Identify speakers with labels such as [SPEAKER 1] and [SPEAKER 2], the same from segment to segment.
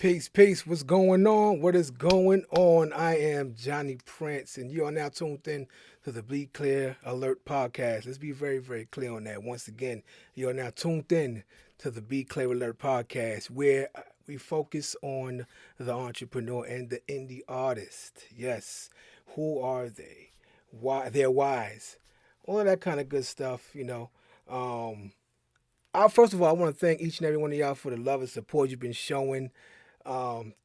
[SPEAKER 1] Peace, peace. What's going on? What is going on? I am Johnny Prince, and you are now tuned in to the Be Clear Alert podcast. Let's be very, very clear on that. Once again, you are now tuned in to the Be Clear Alert podcast, where we focus on the entrepreneur and the indie artist. Yes, who are they? Why they're wise? All of that kind of good stuff. Um, first of all, I want to thank each and every one of y'all for the love and support you've been showing.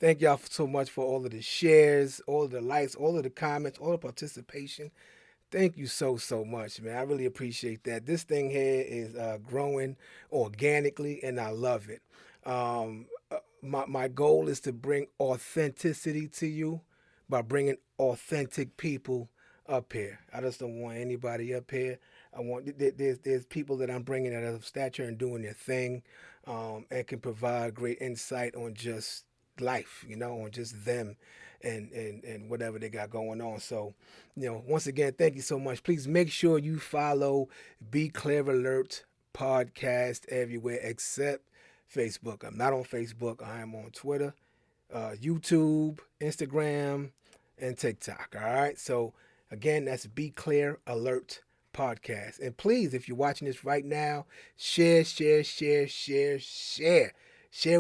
[SPEAKER 1] Thank y'all so much for all of the shares, all of the likes, all of the comments, all the participation. Thank you so much, man. I really appreciate that. This thing here is growing organically, and I love it. My goal is to bring authenticity to you by bringing authentic people up here. I just don't want anybody up here. I want there's people that I'm bringing that are of stature and doing their thing, and can provide great insight on just life, on just them and whatever they got going on. So, once again, thank you so much. Please make sure you follow Be Clear Alert podcast everywhere except Facebook. I'm not on Facebook. I am on Twitter, YouTube, Instagram, and TikTok. All right. So again, that's Be Clear Alert podcast. And please, if you're watching this right now, share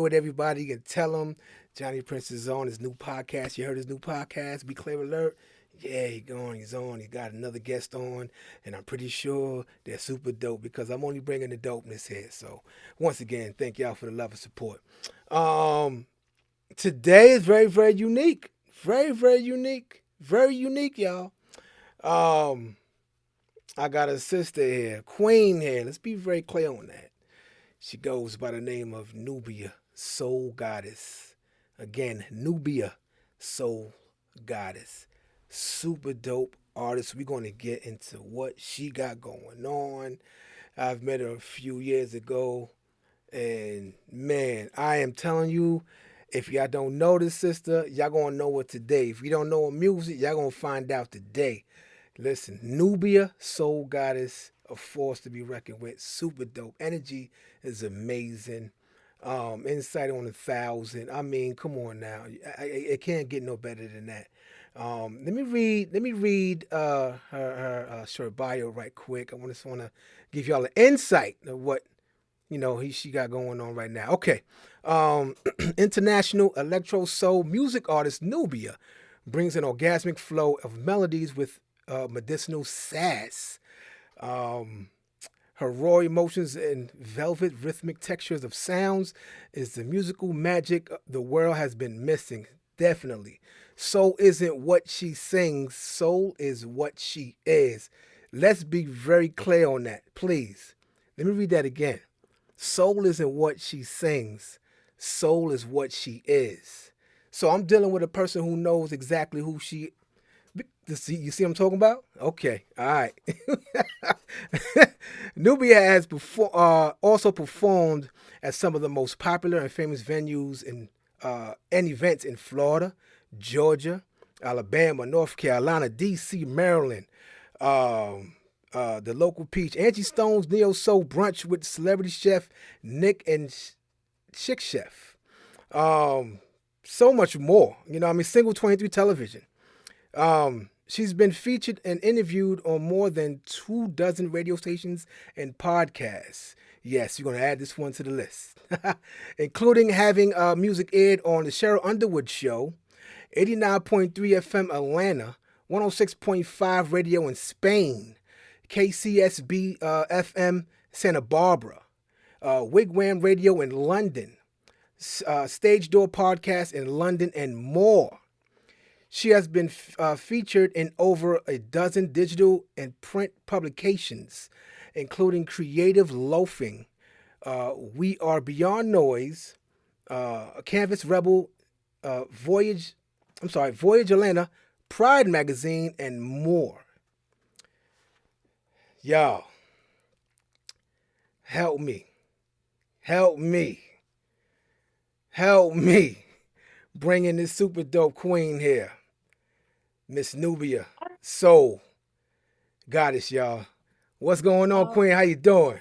[SPEAKER 1] with everybody. You can tell them Johnny Prince is on his new podcast. You heard his new podcast, Be Clear Alert. Yeah, he's on. He got another guest on, and I'm pretty sure they're super dope because I'm only bringing the dopeness here. So, once again, thank y'all for the love and support. Um, Today is very, very unique. Very, very unique. Very unique, y'all. Um, I got a sister here, Queen here. Let's be very clear on that. She goes by the name of Nubia, Soul Goddess. Again, Nubia, Soul Goddess. Super dope artist. We're going to get into what she got going on. I've met her a few years ago, and man, I am telling you, if y'all don't know this sister, y'all gonna know it today. If you don't know her music, y'all gonna find out today. Listen, Nubia, Soul Goddess, a force to be reckoned with. Super dope. Energy is amazing. Insight on 1,000. I mean, come on now. It can't get no better than that. Let me read. Her short bio right quick. I just want to give y'all an insight of what she got going on right now. Okay. International electro soul music artist Nubia brings an orgasmic flow of melodies with medicinal sass. Um, Her raw emotions and velvet rhythmic textures of sounds is the musical magic the world has been missing. Definitely. Soul isn't what she sings, soul is what she is. Let's be very clear on that, please. Let me read that again. Soul isn't what she sings, soul is what she is. So I'm dealing with a person who knows exactly who she. You see what I'm talking about? Okay, all right. Nubia has also performed at some of the most popular and famous venues and events in Florida, Georgia, Alabama, North Carolina, D.C., Maryland. The local peach, Angie Stone's Neo Soul brunch with celebrity chef Nick and Chick Chef. Um, so much more. Single 23 television. She's been featured and interviewed on more than 2 dozen radio stations and podcasts. Yes, you're going to add this one to the list, including having music aired on the Cheryl Underwood Show, 89.3 FM Atlanta, 106.5 radio in Spain, KCSB FM Santa Barbara, Wigwam Radio in London, Stage Door Podcast in London, and more. She has been featured in over 12 digital and print publications, including Creative Loafing, We Are Beyond Noise, Canvas Rebel, Voyage, Voyage Atlanta, Pride Magazine, and more. Y'all, help me, help me, help me, bringing this super dope queen here, Miss Nubia, Soul Goddess, y'all. What's going on,
[SPEAKER 2] Um,
[SPEAKER 1] Queen? How you doing?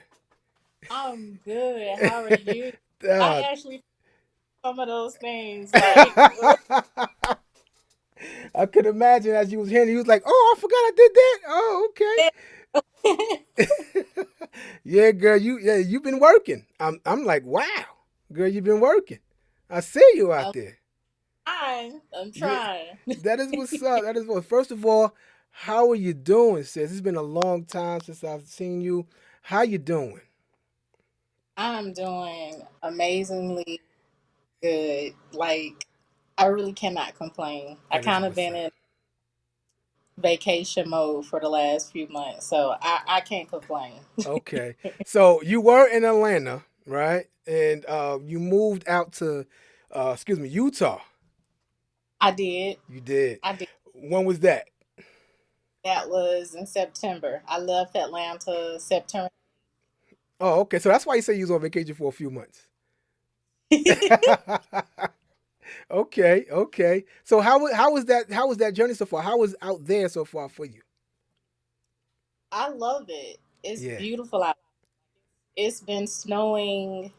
[SPEAKER 2] I'm good. How are you? I
[SPEAKER 1] uh,
[SPEAKER 2] actually some of those things. Like,
[SPEAKER 1] I could imagine as you was hearing, you was like, "Oh, I forgot I did that." Oh, okay. Yeah, girl, you've been working. I'm like, wow, girl, you've been working. I see you out
[SPEAKER 2] I'm
[SPEAKER 1] there.
[SPEAKER 2] trying. I'm
[SPEAKER 1] Yeah,
[SPEAKER 2] trying.
[SPEAKER 1] that is what's up. That is what. First of all, how are you doing, sis? It's been a long time since I've seen you. How you doing?
[SPEAKER 2] I'm doing amazingly good. Like, I really cannot complain. I
[SPEAKER 1] That is
[SPEAKER 2] kind of
[SPEAKER 1] what's
[SPEAKER 2] been
[SPEAKER 1] up.
[SPEAKER 2] in vacation mode for the last few months, so I can't complain.
[SPEAKER 1] Okay, so you were in Atlanta, right? And you moved out to, excuse me, Utah.
[SPEAKER 2] I did.
[SPEAKER 1] You did.
[SPEAKER 2] I did.
[SPEAKER 1] When was that?
[SPEAKER 2] That was in September. I left Atlanta September.
[SPEAKER 1] Oh, okay. So that's why you say you was on vacation for a few months. Okay, okay. So how was that? How was that journey so far? How was out there so far for you?
[SPEAKER 2] I love it. It's
[SPEAKER 1] Yeah.
[SPEAKER 2] beautiful out. It's been snowing.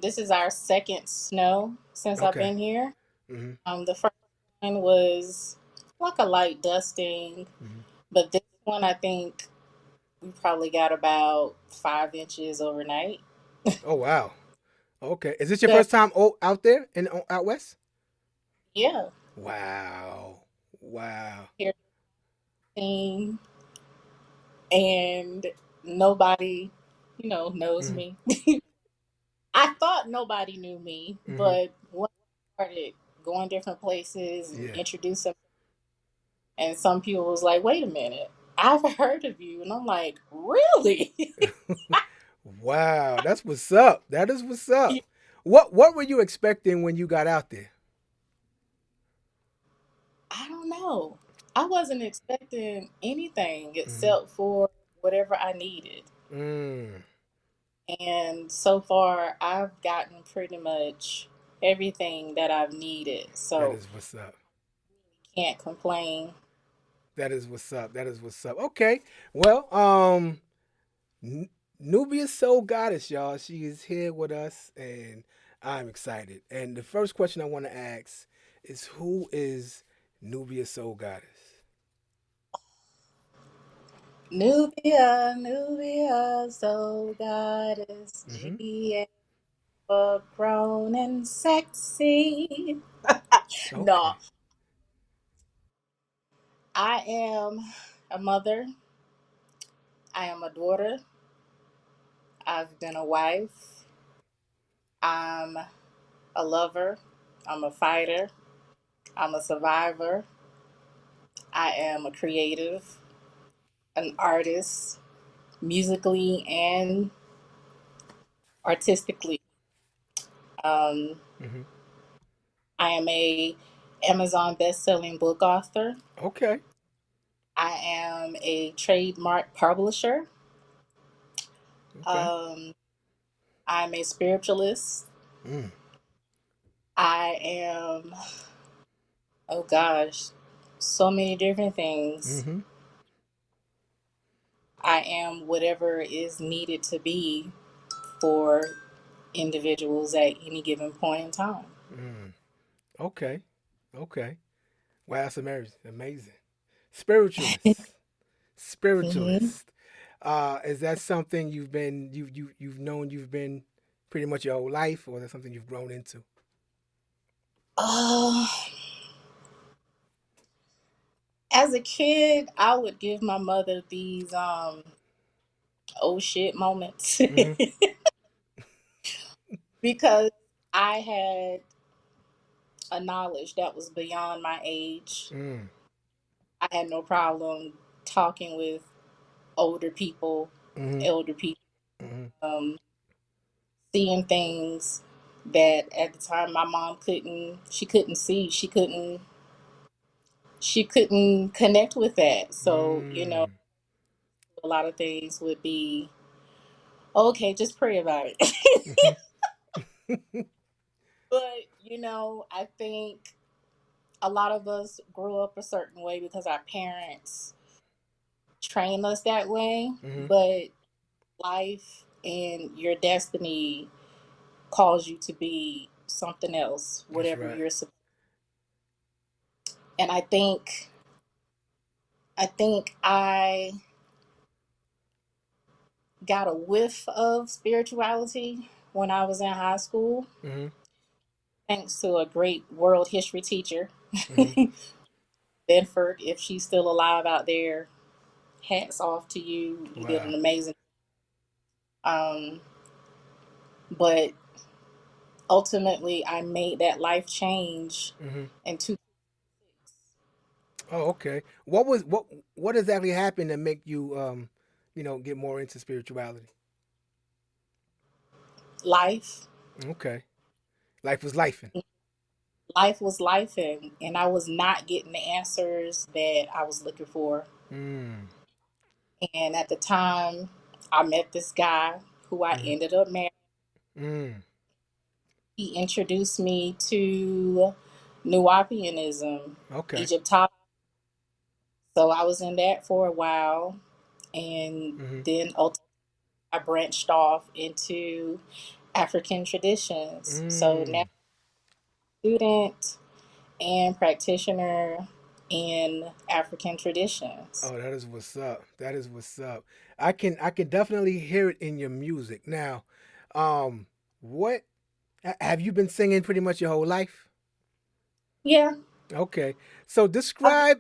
[SPEAKER 2] This is our second snow since I've
[SPEAKER 1] Okay.
[SPEAKER 2] been here.
[SPEAKER 1] Mhm.
[SPEAKER 2] The first one was like a light dusting,
[SPEAKER 1] Mhm.
[SPEAKER 2] but this one I think we probably got about 5 inches overnight.
[SPEAKER 1] Oh wow. Okay. Is this your
[SPEAKER 2] So
[SPEAKER 1] first time out there in out west?
[SPEAKER 2] yeah,
[SPEAKER 1] Wow. Wow.
[SPEAKER 2] here team and nobody, knows
[SPEAKER 1] Mhm.
[SPEAKER 2] me. I thought nobody knew me,
[SPEAKER 1] Mhm.
[SPEAKER 2] but when I started going different places and
[SPEAKER 1] Yeah.
[SPEAKER 2] introducing, and some people was like, "Wait a minute, I've heard of you," and I'm like, "Really?"
[SPEAKER 1] Wow. That's what's up. That is what's up. What were you expecting when you got out there?
[SPEAKER 2] I don't know. I wasn't expecting anything
[SPEAKER 1] Mhm.
[SPEAKER 2] except for whatever I needed.
[SPEAKER 1] Mm.
[SPEAKER 2] And so far, I've gotten pretty much everything that I've needed.
[SPEAKER 1] That
[SPEAKER 2] So
[SPEAKER 1] is what's up.
[SPEAKER 2] can't complain.
[SPEAKER 1] That is what's up. That is what's up. Okay. Well, N- Nubia Soul Goddess, y'all. She is here with us, and I'm excited. And the first question I want to ask is, who is Nubia Soul Goddess?
[SPEAKER 2] Nubia, Nubia, so goddess,
[SPEAKER 1] Mm-hmm.
[SPEAKER 2] G A, grown and sexy. No,
[SPEAKER 1] Okay.
[SPEAKER 2] I am a mother. I am a daughter. I've been a wife. I'm a lover. I'm a fighter. I'm a survivor. I am a creative, an artist, musically and artistically. Um,
[SPEAKER 1] Mm-hmm.
[SPEAKER 2] I am a Amazon best-selling book author.
[SPEAKER 1] Okay.
[SPEAKER 2] I am a trademark publisher.
[SPEAKER 1] Okay.
[SPEAKER 2] Um, I'm a spiritualist.
[SPEAKER 1] Mm.
[SPEAKER 2] I am, oh gosh, so many different things.
[SPEAKER 1] Mm-hmm.
[SPEAKER 2] I am whatever is needed to be for individuals at any given point in time.
[SPEAKER 1] Mm. Okay. Okay. Wow, that's amazing. Spiritualist.
[SPEAKER 2] Hmm.
[SPEAKER 1] Spiritualist. Is that something you've known you've been pretty much your whole life, or is that something you've grown into?
[SPEAKER 2] Uh, as a kid, I would give my mother these oh shit moments
[SPEAKER 1] Mm-hmm.
[SPEAKER 2] because I had a knowledge that was beyond my age.
[SPEAKER 1] Mm.
[SPEAKER 2] I had no problem talking with older people,
[SPEAKER 1] Mm-hmm.
[SPEAKER 2] elder people,
[SPEAKER 1] Mm-hmm.
[SPEAKER 2] um, seeing things that at the time my mom couldn't. She couldn't see. She couldn't. She couldn't connect with that. So
[SPEAKER 1] Mm.
[SPEAKER 2] a lot of things would be okay. Just pray about it.
[SPEAKER 1] Mhm.
[SPEAKER 2] But I think a lot of us grew up a certain way because our parents trained us that way.
[SPEAKER 1] Mhm.
[SPEAKER 2] But life and your destiny calls you to be something else,
[SPEAKER 1] That's
[SPEAKER 2] whatever
[SPEAKER 1] right.
[SPEAKER 2] you're. And I got a whiff of spirituality when I was in high school,
[SPEAKER 1] Mhm.
[SPEAKER 2] thanks to a great world history teacher,
[SPEAKER 1] Mhm.
[SPEAKER 2] Benford. If she's still alive out there, hats off to you. You did
[SPEAKER 1] Wow.
[SPEAKER 2] an amazing. Um, but ultimately, I made that life change
[SPEAKER 1] Mhm.
[SPEAKER 2] in two
[SPEAKER 1] Oh, okay. What exactly happened to make you get more into spirituality?
[SPEAKER 2] life.
[SPEAKER 1] Okay. Life was lifing.
[SPEAKER 2] Life was life, and I was not getting the answers that I was looking for.
[SPEAKER 1] Mm.
[SPEAKER 2] And at the time, I met this guy who I
[SPEAKER 1] Mhm.
[SPEAKER 2] ended up marrying.
[SPEAKER 1] Mm.
[SPEAKER 2] He introduced me to Nubianism,
[SPEAKER 1] Okay.
[SPEAKER 2] Egyptology. So I was in that for a while, and
[SPEAKER 1] Mhm.
[SPEAKER 2] then ultimately I branched off into African traditions. So now,
[SPEAKER 1] Mm.
[SPEAKER 2] student and practitioner in African traditions.
[SPEAKER 1] Oh, that is what's up. That is what's up. I can definitely hear it in your music. Now, um, what have you been singing pretty much your whole life?
[SPEAKER 2] Yeah.
[SPEAKER 1] Okay. So
[SPEAKER 2] I've been,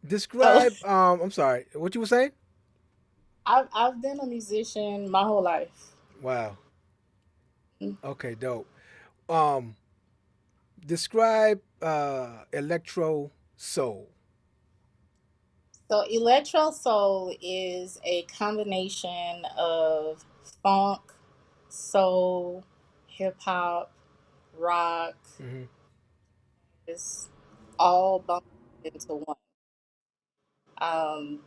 [SPEAKER 2] oh,
[SPEAKER 1] describe I'm sorry, what you were saying?
[SPEAKER 2] I've been a musician my whole life.
[SPEAKER 1] Wow. Okay, dope. Um describe electro soul.
[SPEAKER 2] So electro soul is a combination of funk, soul, hip hop, rock,
[SPEAKER 1] Mhm.
[SPEAKER 2] is all bundled into one. Um,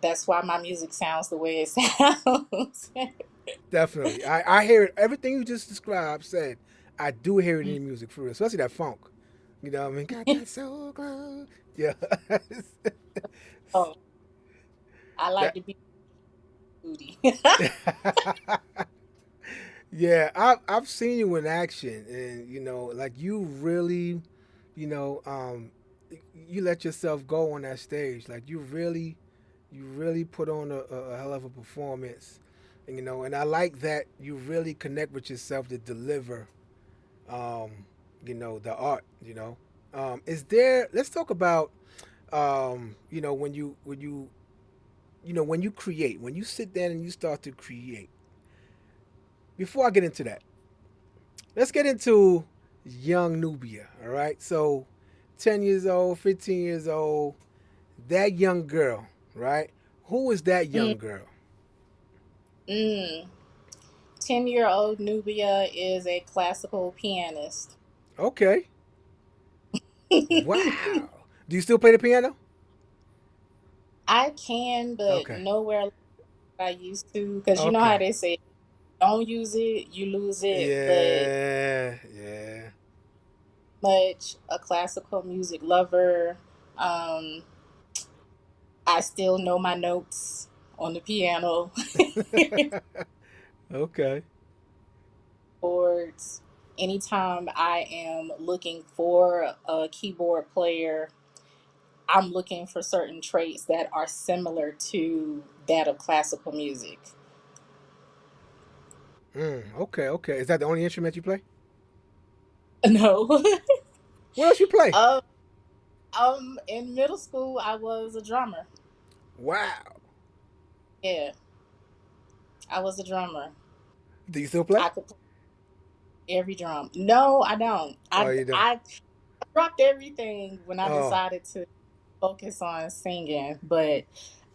[SPEAKER 2] that's why my music sounds the way it sounds.
[SPEAKER 1] Definitely. I hear it everything you just described said. I do hear it in
[SPEAKER 2] Mm.
[SPEAKER 1] your music for real, especially that funk. You know what I mean? Got that soul glow. Yeah.
[SPEAKER 2] Oh, I like
[SPEAKER 1] that
[SPEAKER 2] to be booty.
[SPEAKER 1] Yeah, I've seen you in action, and like you really, you know, um, you let yourself go on that stage. Like you really put on a hell of a performance, and I like that you really connect with yourself to deliver, um, the art. Is there? Let's talk about, when you create, when you sit down and you start to create. Before I get into that, let's get into young Nubia. All right, so 10 years old, 15 years old, that young girl, right? Who is that
[SPEAKER 2] mm,
[SPEAKER 1] young girl?
[SPEAKER 2] mm. 10-year-old Nubia is a classical pianist.
[SPEAKER 1] Okay. Wow. Do you still play the piano?
[SPEAKER 2] I can, but
[SPEAKER 1] Okay.
[SPEAKER 2] nowhere like I used to. Because you know how
[SPEAKER 1] Okay.
[SPEAKER 2] they say, don't use it, you lose it. But
[SPEAKER 1] Yeah. Yeah.
[SPEAKER 2] much a classical music lover. Um, I still know my notes on the piano,
[SPEAKER 1] Okay.
[SPEAKER 2] chords. Anytime I am looking for a keyboard player, I'm looking for certain traits that are similar to that of classical music.
[SPEAKER 1] Okay. Okay. Is that the only instrument you play?
[SPEAKER 2] No.
[SPEAKER 1] What else you play?
[SPEAKER 2] um, in middle school, I was a drummer.
[SPEAKER 1] Wow.
[SPEAKER 2] Yeah, I was a drummer.
[SPEAKER 1] Do you still play?
[SPEAKER 2] I could play every drum. No, I don't.
[SPEAKER 1] Oh,
[SPEAKER 2] I
[SPEAKER 1] you don't.
[SPEAKER 2] I dropped everything when I
[SPEAKER 1] Oh.
[SPEAKER 2] decided to focus on singing, but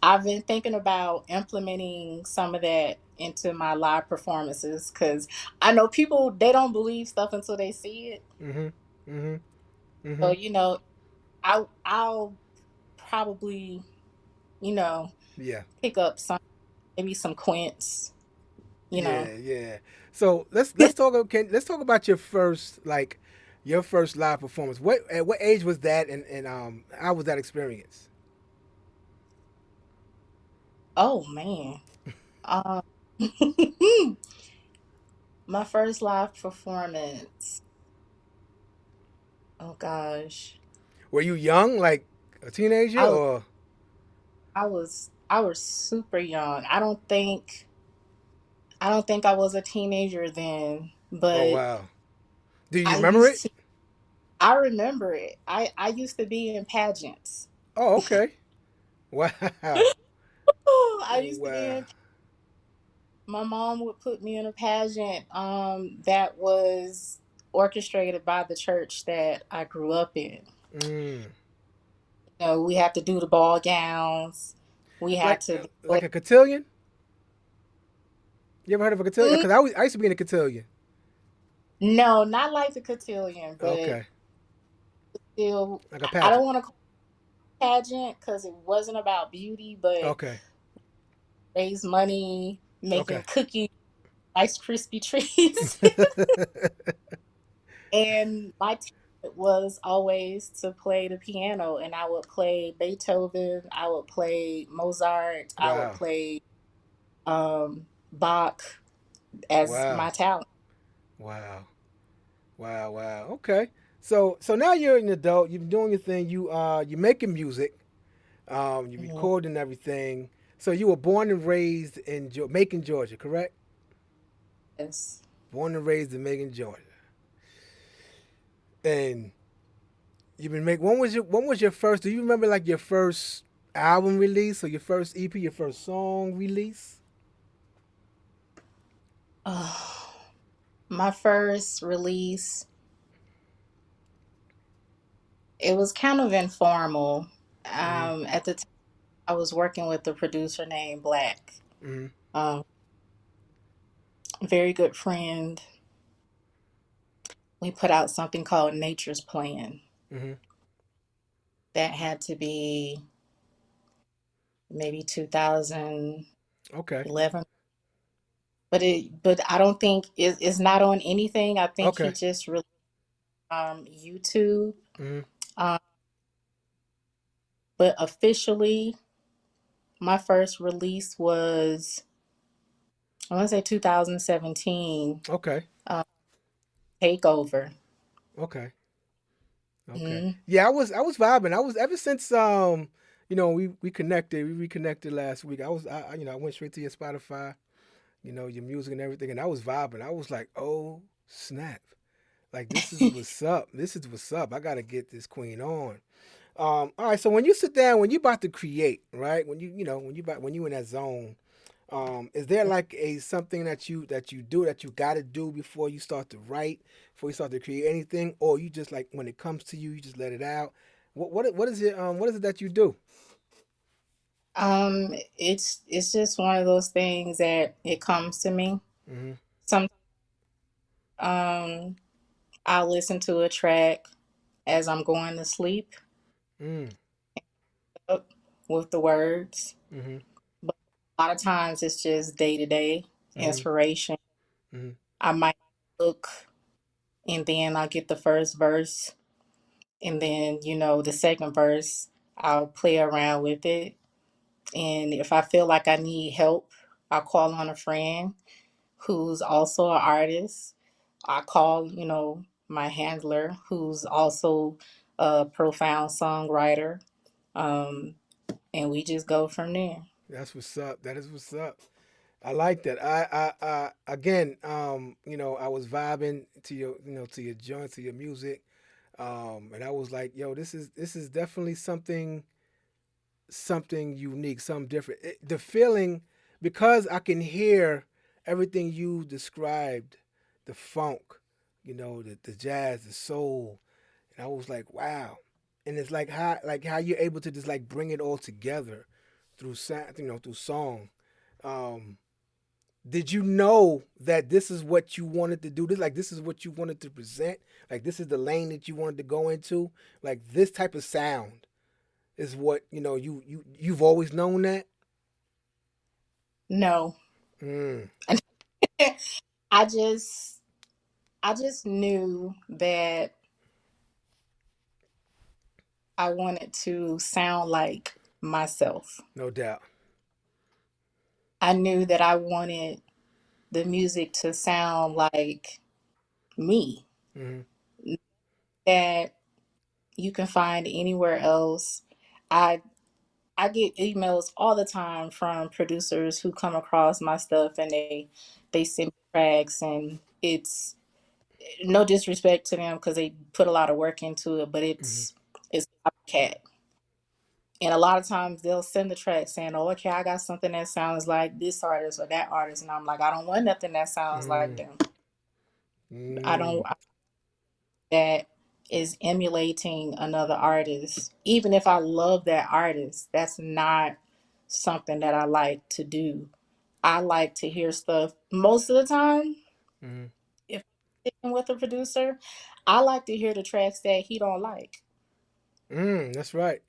[SPEAKER 2] I've been thinking about implementing some of that into my live performances because I know people they don't believe stuff until they see it.
[SPEAKER 1] Mhm. Mhm.
[SPEAKER 2] So
[SPEAKER 1] Mhm.
[SPEAKER 2] I'll probably
[SPEAKER 1] Yeah.
[SPEAKER 2] pick up some maybe some quints. You know.
[SPEAKER 1] Yeah, yeah. So let's talk. Okay, let's talk about your first live performance. What age was that, and how was that experience?
[SPEAKER 2] Oh man. Um, My first live performance. Oh gosh.
[SPEAKER 1] Were you young, like a teenager,
[SPEAKER 2] I was
[SPEAKER 1] or?
[SPEAKER 2] I was super young. I don't think I was a teenager then,
[SPEAKER 1] Oh
[SPEAKER 2] but
[SPEAKER 1] wow. Do you
[SPEAKER 2] I
[SPEAKER 1] remember
[SPEAKER 2] used
[SPEAKER 1] it?
[SPEAKER 2] to I remember it. I used to be in pageants.
[SPEAKER 1] Oh, okay. Wow.
[SPEAKER 2] I used to be
[SPEAKER 1] Wow.
[SPEAKER 2] in my mom would put me in a pageant that was orchestrated by the church that I grew up in.
[SPEAKER 1] Mm.
[SPEAKER 2] We had to do the ball gowns. We had
[SPEAKER 1] Like
[SPEAKER 2] to
[SPEAKER 1] like
[SPEAKER 2] display.
[SPEAKER 1] a cotillion? You ever heard of a cotillion?
[SPEAKER 2] Mm,
[SPEAKER 1] Because I used to be in a cotillion.
[SPEAKER 2] no, not like the cotillion, but
[SPEAKER 1] Okay.
[SPEAKER 2] still,
[SPEAKER 1] Like a
[SPEAKER 2] I don't
[SPEAKER 1] pageant.
[SPEAKER 2] want to call it pageant because it wasn't about beauty, but
[SPEAKER 1] Okay.
[SPEAKER 2] raise money, making
[SPEAKER 1] Okay.
[SPEAKER 2] cookies, Rice Krispie treats. And my talent was always to play the piano, and I would play Beethoven, I would play Mozart, I would
[SPEAKER 1] Wow.
[SPEAKER 2] play Bach as
[SPEAKER 1] Wow.
[SPEAKER 2] my talent.
[SPEAKER 1] Wow. Wow. Wow. Okay. So now you're an adult. You're doing your thing. You're making music. You're
[SPEAKER 2] Mhm.
[SPEAKER 1] recording everything. So you were born and raised in Macon, Georgia, correct?
[SPEAKER 2] Yes.
[SPEAKER 1] Born and raised in Macon, Georgia. And you've been making. When was your first? Do you remember like your first album release or your first EP, your first song release?
[SPEAKER 2] My first release, it was kind of informal.
[SPEAKER 1] Mm-hmm.
[SPEAKER 2] At the time, I was working with a producer named Black.
[SPEAKER 1] Mm-hmm.
[SPEAKER 2] Um, very good friend. We put out something called Nature's Plan.
[SPEAKER 1] Mm-hmm.
[SPEAKER 2] That had to be maybe 2011,
[SPEAKER 1] Okay.
[SPEAKER 2] but I don't think it's not on anything. I think he
[SPEAKER 1] Okay.
[SPEAKER 2] just really YouTube.
[SPEAKER 1] Mm-hmm.
[SPEAKER 2] Um, but officially, my first release was, I want to say, 2017.
[SPEAKER 1] Okay.
[SPEAKER 2] Uh, Takeover.
[SPEAKER 1] Okay. Okay.
[SPEAKER 2] Mhm.
[SPEAKER 1] Yeah, I was vibing. I was ever since we connected. We reconnected last week. I went straight to your Spotify, your music and everything, and I was vibing. I was like, oh snap! Like this is what's up. This is what's up. I gotta get this queen on. All right. So when you sit down, when you about to create, right? When you in that zone, is there like a something that you do that you got to do before you start to write, before you start to create anything, or you just like when it comes to you, you just let it out? What is it that you do?
[SPEAKER 2] It's just one of those things that it comes to me.
[SPEAKER 1] Hmm.
[SPEAKER 2] Some um, I'll listen to a track as I'm going to sleep
[SPEAKER 1] Mm.
[SPEAKER 2] up with the words.
[SPEAKER 1] Hmm.
[SPEAKER 2] But a lot of times it's just day to day
[SPEAKER 1] Hmm.
[SPEAKER 2] inspiration.
[SPEAKER 1] Hmm.
[SPEAKER 2] I might look and then I'll get the first verse, and then the second verse I'll play around with it. And if I feel like I need help, I'll call on a friend who's also an artist. I call, my handler who's also a profound songwriter. Um, and we just go from there.
[SPEAKER 1] That's what's up. That is what's up. I like that. I again, I was vibing to your joint, to your music, and I was like, yo, this is definitely something unique, something different. The feeling, because I can hear everything you described, the funk, the jazz, the soul, and I was like, wow. And it's like how you're able to just like bring it all together through sound, through song. Um, did you know that this is what you wanted to do? This is what you wanted to present. Like this is the lane that you wanted to go into. Like this type of sound is what you've always known that.
[SPEAKER 2] No,
[SPEAKER 1] Mm,
[SPEAKER 2] I just I just knew that I wanted to sound like myself.
[SPEAKER 1] no doubt.
[SPEAKER 2] I knew that I wanted the music to sound like me
[SPEAKER 1] Mm-hmm.
[SPEAKER 2] that you can find anywhere else. I I get emails all the time from producers who come across my stuff and they send me tracks, and it's no disrespect to them because they put a lot of work into it, but
[SPEAKER 1] Mm-hmm.
[SPEAKER 2] it's copycat. And a lot of times they'll send the track saying, "Oh, okay, I got something that sounds like this artist or that artist," and I'm like, "I don't want nothing that sounds like them. I don't
[SPEAKER 1] Mm-hmm.
[SPEAKER 2] that is emulating another artist. Even if I love that artist, that's not something that I like to do. I like to hear stuff most of the time.
[SPEAKER 1] Mm-hmm.
[SPEAKER 2] If I'm sitting with a producer, I like to hear the tracks that he don't like.
[SPEAKER 1] That's right.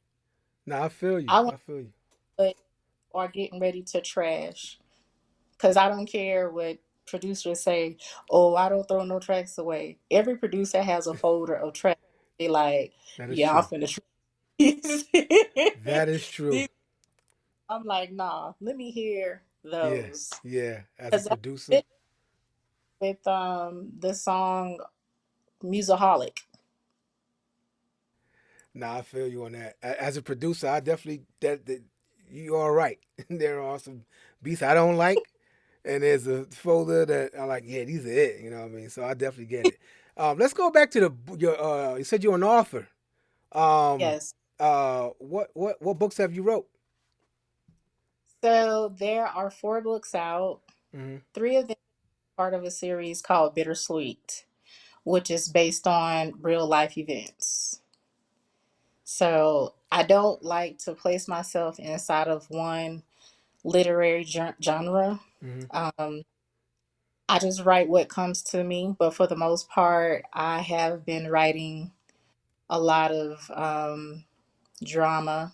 [SPEAKER 1] Now I feel you.
[SPEAKER 2] I want
[SPEAKER 1] I feel you.
[SPEAKER 2] what are getting ready to trash because I don't care what producers say. Oh, I don't throw no tracks away. Every producer has a folder of tracks. They like,
[SPEAKER 1] That is
[SPEAKER 2] yeah, I'm
[SPEAKER 1] true.
[SPEAKER 2] finna
[SPEAKER 1] That is true.
[SPEAKER 2] These- I'm like, nah, let me hear
[SPEAKER 1] Yeah.
[SPEAKER 2] those.
[SPEAKER 1] Yeah. As a
[SPEAKER 2] Because
[SPEAKER 1] producer.
[SPEAKER 2] that's with the song Musaholic.
[SPEAKER 1] Nah, I feel you on that. As a producer, I definitely that you are right. There are some beats I don't like, and there's a folder that I like. Yeah, these are it. You know what I mean? So I definitely get it. Let's go back to the your. You said you're an author. Um,
[SPEAKER 2] Yes.
[SPEAKER 1] what books have you wrote?
[SPEAKER 2] So there are four books out.
[SPEAKER 1] Mm-hmm.
[SPEAKER 2] Three of them are part of a series called Bittersweet, which is based on real life events. So I don't like to place myself inside of one literary genre.
[SPEAKER 1] Mm-hmm.
[SPEAKER 2] Um, I just write what comes to me, but for the most part, I have been writing a lot of drama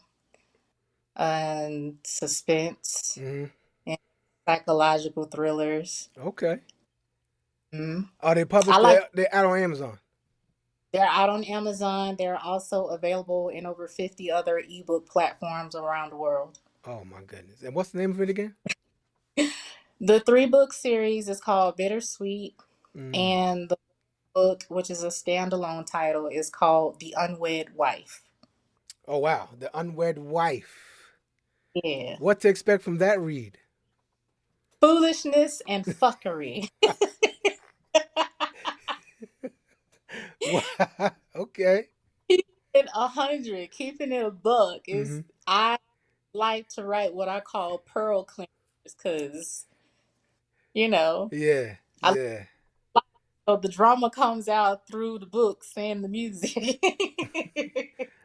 [SPEAKER 2] and suspense
[SPEAKER 1] Mm-hmm.
[SPEAKER 2] and psychological thrillers.
[SPEAKER 1] Okay.
[SPEAKER 2] Mhm.
[SPEAKER 1] Are they
[SPEAKER 2] I
[SPEAKER 1] published?
[SPEAKER 2] like
[SPEAKER 1] They're out on Amazon.
[SPEAKER 2] they're out on Amazon. They're also available in over 50 other ebook platforms around the world.
[SPEAKER 1] Oh my goodness! And what's the name of it again?
[SPEAKER 2] The three-book series is called Bittersweet,
[SPEAKER 1] Mm.
[SPEAKER 2] and the book, which is a standalone title, is called The Unwed Wife.
[SPEAKER 1] Oh wow, The Unwed Wife.
[SPEAKER 2] Yeah.
[SPEAKER 1] What to expect from that read?
[SPEAKER 2] Foolishness and fuckery.
[SPEAKER 1] Wow. Okay.
[SPEAKER 2] Keeping it 100, keeping it a buck
[SPEAKER 1] Mm-hmm.
[SPEAKER 2] is, I like to write what I call pearl cleaners because, you know,
[SPEAKER 1] Yeah.
[SPEAKER 2] I
[SPEAKER 1] Yeah.
[SPEAKER 2] so the drama comes out through the books and the music.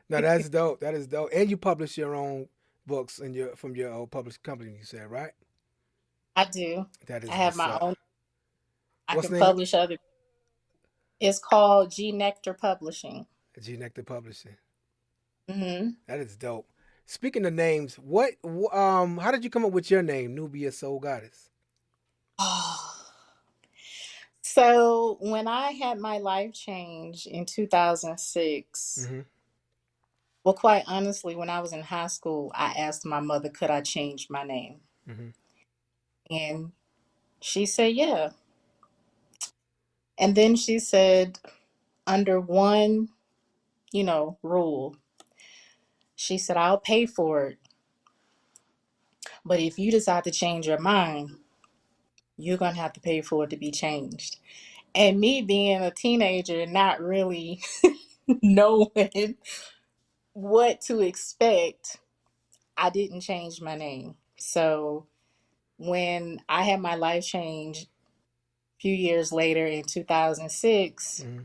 [SPEAKER 1] No, that's dope. That is dope. And you publish your own books in your from your published company. You said right?
[SPEAKER 2] I do.
[SPEAKER 1] That
[SPEAKER 2] I
[SPEAKER 1] is
[SPEAKER 2] have
[SPEAKER 1] what's
[SPEAKER 2] my
[SPEAKER 1] up.
[SPEAKER 2] own. I
[SPEAKER 1] What's
[SPEAKER 2] can
[SPEAKER 1] the name?
[SPEAKER 2] publish other. It's called G Nectar Publishing.
[SPEAKER 1] G Nectar Publishing.
[SPEAKER 2] Hmm.
[SPEAKER 1] That is dope. Speaking of names, how did you come up with your name, Nubia Soul Goddess?
[SPEAKER 2] So when I had my life change in 2006,
[SPEAKER 1] Mm-hmm.
[SPEAKER 2] well, quite honestly, when I was in high school, I asked my mother, could I change my name?
[SPEAKER 1] Mm-hmm.
[SPEAKER 2] And she said, yeah. And then she said, under one, rule, she said, I'll pay for it. But if you decide to change your mind, you're going to have to pay for it to be changed. And me being a teenager and not really knowing what to expect, I didn't change my name. So when I had my life change a few years later in 2006,
[SPEAKER 1] Mm-hmm.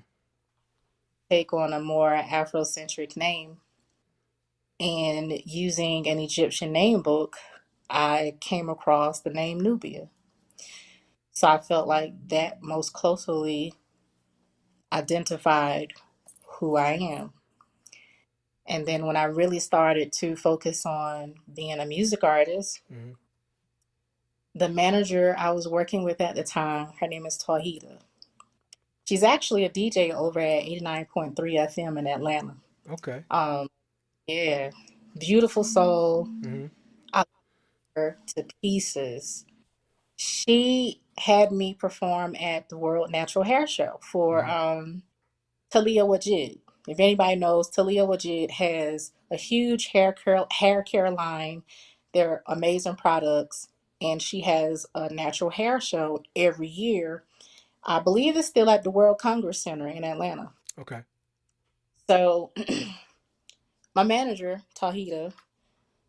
[SPEAKER 2] take on a more Afrocentric name and using an Egyptian name book, I came across the name Nubia. So I felt like that most closely identified who I am. And then when I really started to focus on being a music artist,
[SPEAKER 1] Mm-hmm.
[SPEAKER 2] the manager I was working with at the time, her name is Tawhida. She's actually a DJ over at 89.3 FM in Atlanta.
[SPEAKER 1] Okay.
[SPEAKER 2] Um, yeah, beautiful soul.
[SPEAKER 1] Mm-hmm.
[SPEAKER 2] I love her to pieces. She had me perform at the World Natural Hair Show for
[SPEAKER 1] Mm-hmm.
[SPEAKER 2] Talia Wajid. If anybody knows, Talia Wajid has a huge hair care line. They're amazing products, and she has a natural hair show every year. I believe it's still at the World Congress Center in Atlanta.
[SPEAKER 1] Okay.
[SPEAKER 2] So my manager, Tahita,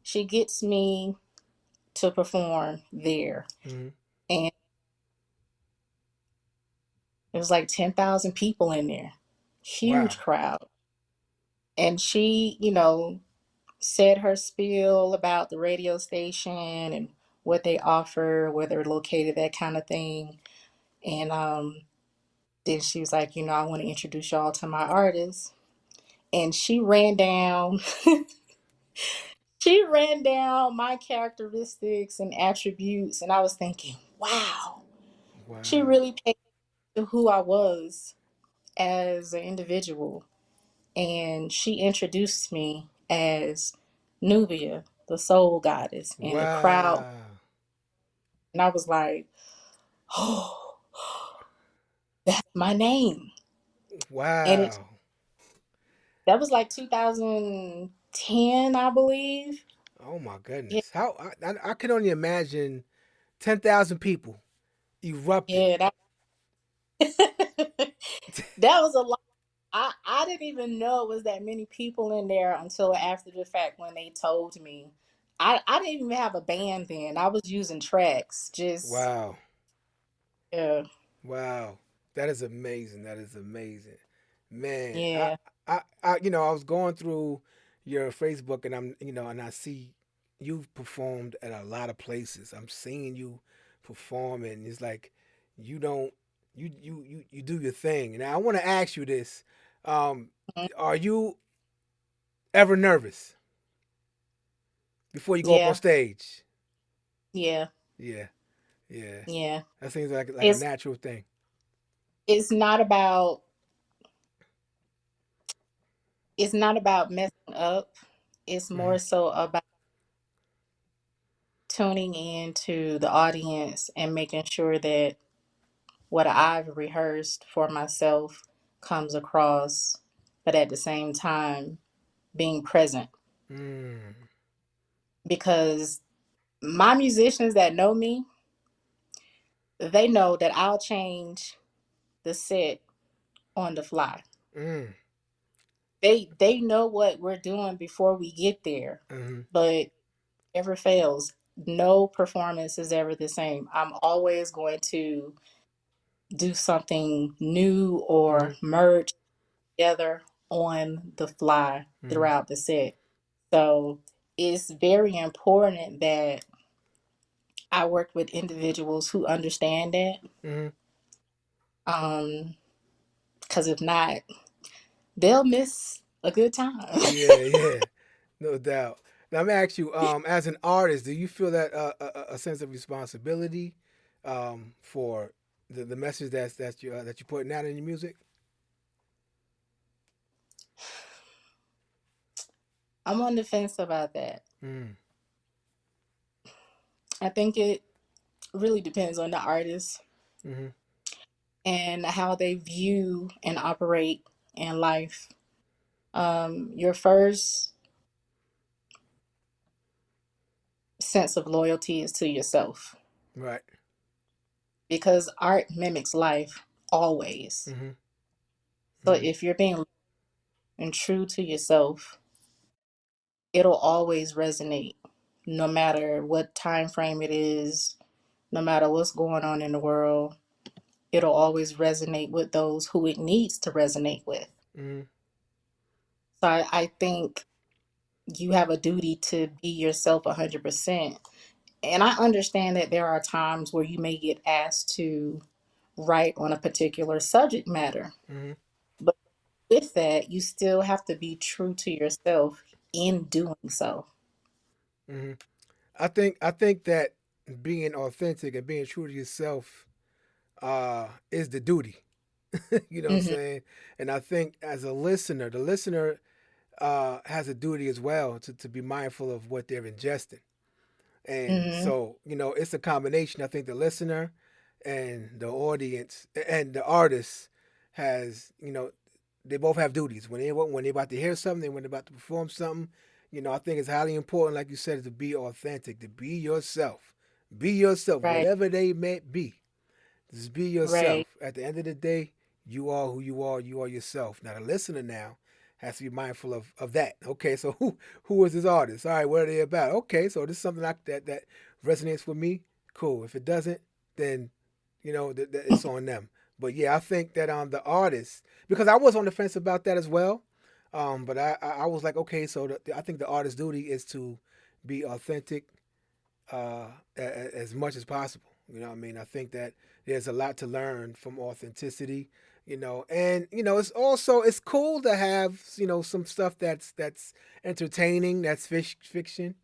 [SPEAKER 2] she gets me to perform there.
[SPEAKER 1] Mm-hmm.
[SPEAKER 2] And it was like 10,000 people in there.
[SPEAKER 1] Wow.
[SPEAKER 2] Huge crowd. And she, you know, said her spiel about the radio station and what they offer, where they're located, that kind of thing. And then she was like, you know, I want to introduce y'all to my artist. And she ran down she ran down my characteristics and attributes, and I was thinking, wow, she
[SPEAKER 1] Wow.
[SPEAKER 2] really paid to who I was as an individual. And she introduced me as Nubia, the soul goddess, and the crowd.
[SPEAKER 1] Wow.
[SPEAKER 2] And I was like, oh, that's my name. And it
[SPEAKER 1] Wow.
[SPEAKER 2] that was like 2010, I believe.
[SPEAKER 1] Oh my
[SPEAKER 2] Yeah,
[SPEAKER 1] goodness. How I can only imagine 10,000 people erupted.
[SPEAKER 2] yeah, that was a lot. I didn't even know it was that many people in there until after the fact when they told me. I didn't even have a band then. I was using tracks. Just
[SPEAKER 1] Wow.
[SPEAKER 2] yeah,
[SPEAKER 1] Wow. That is amazing. That is amazing. Man,
[SPEAKER 2] yeah.
[SPEAKER 1] I was going through your Facebook and and I see you've performed at a lot of places. I'm seeing you perform and it's like you don't you do your thing. And I want to ask you this. Um,
[SPEAKER 2] Mhm.
[SPEAKER 1] are you ever nervous before you go up on
[SPEAKER 2] Yeah,
[SPEAKER 1] stage?
[SPEAKER 2] yeah,
[SPEAKER 1] Yeah, yeah.
[SPEAKER 2] yeah.
[SPEAKER 1] That seems like a
[SPEAKER 2] It's
[SPEAKER 1] natural thing.
[SPEAKER 2] it's not about it's not about messing up. It's
[SPEAKER 1] Hmm.
[SPEAKER 2] more so about tuning into the audience and making sure that what I've rehearsed for myself comes across, but at the same time being present.
[SPEAKER 1] Mm,
[SPEAKER 2] Because my musicians that know me, they know that I'll change the set on the fly.
[SPEAKER 1] mm,
[SPEAKER 2] They know what we're doing before we get there,
[SPEAKER 1] mm-hmm,
[SPEAKER 2] but never fails. No performance is ever the same. I'm always going to do something new
[SPEAKER 1] mm-hmm,
[SPEAKER 2] or merge together on the fly
[SPEAKER 1] mm-hmm,
[SPEAKER 2] throughout the set. So it's very important that I work with individuals who understand that.
[SPEAKER 1] mm-hmm.
[SPEAKER 2] Um, because if not, they'll miss a good time.
[SPEAKER 1] Yeah, yeah, no doubt. Now, let me ask you, as an artist, do you feel that a sense of responsibility for the message that you're putting out in your music?
[SPEAKER 2] I'm on the fence about that.
[SPEAKER 1] Mm,
[SPEAKER 2] I think it really depends on the artist
[SPEAKER 1] mm-hmm,
[SPEAKER 2] and how they view and operate in life. Your first sense of loyalty is to yourself
[SPEAKER 1] right.
[SPEAKER 2] because art mimics life always.
[SPEAKER 1] Mm-hmm,
[SPEAKER 2] So
[SPEAKER 1] mm-hmm,
[SPEAKER 2] if you're being and true to yourself, it'll always resonate no matter what time frame it is, no matter what's going on in the world. It'll always resonate with those who it needs to resonate with.
[SPEAKER 1] mm-hmm,
[SPEAKER 2] So I think you have a duty to be yourself 100%. And I understand that there are times where you may get asked to write on a particular subject matter.
[SPEAKER 1] mm-hmm,
[SPEAKER 2] But with that, you still have to be true to yourself in doing so.
[SPEAKER 1] mm-hmm. I think that being authentic and being true to yourself is the duty. You know what I'm
[SPEAKER 2] Hmm.
[SPEAKER 1] saying? And I think as a listener, the listener has a duty as well to be mindful of what they're ingesting. And
[SPEAKER 2] Mhm.
[SPEAKER 1] so, it's a combination. I think the listener and the audience and the artist has, they both have duties. When they about to hear something, when they're about to perform something, I think it's highly important, like you said, to be authentic, to be yourself. Be yourself,
[SPEAKER 2] Right.
[SPEAKER 1] whatever they may be. Just be
[SPEAKER 2] Right.
[SPEAKER 1] yourself. At the end of the day, you are who you are. You are yourself. Now the listener now has to be mindful of that. Okay, so who is this artist? All right, what are they about? Okay, so this is something that resonates with me. Cool. If it doesn't, then it's on them. But yeah, I think that the artist, because I was on the fence about that as well. But I was like, okay, so I think the artist's duty is to be authentic, as much as possible. You know what I mean? I think that there's a lot to learn from authenticity, and it's cool to have, some stuff that's entertaining, that's fiction.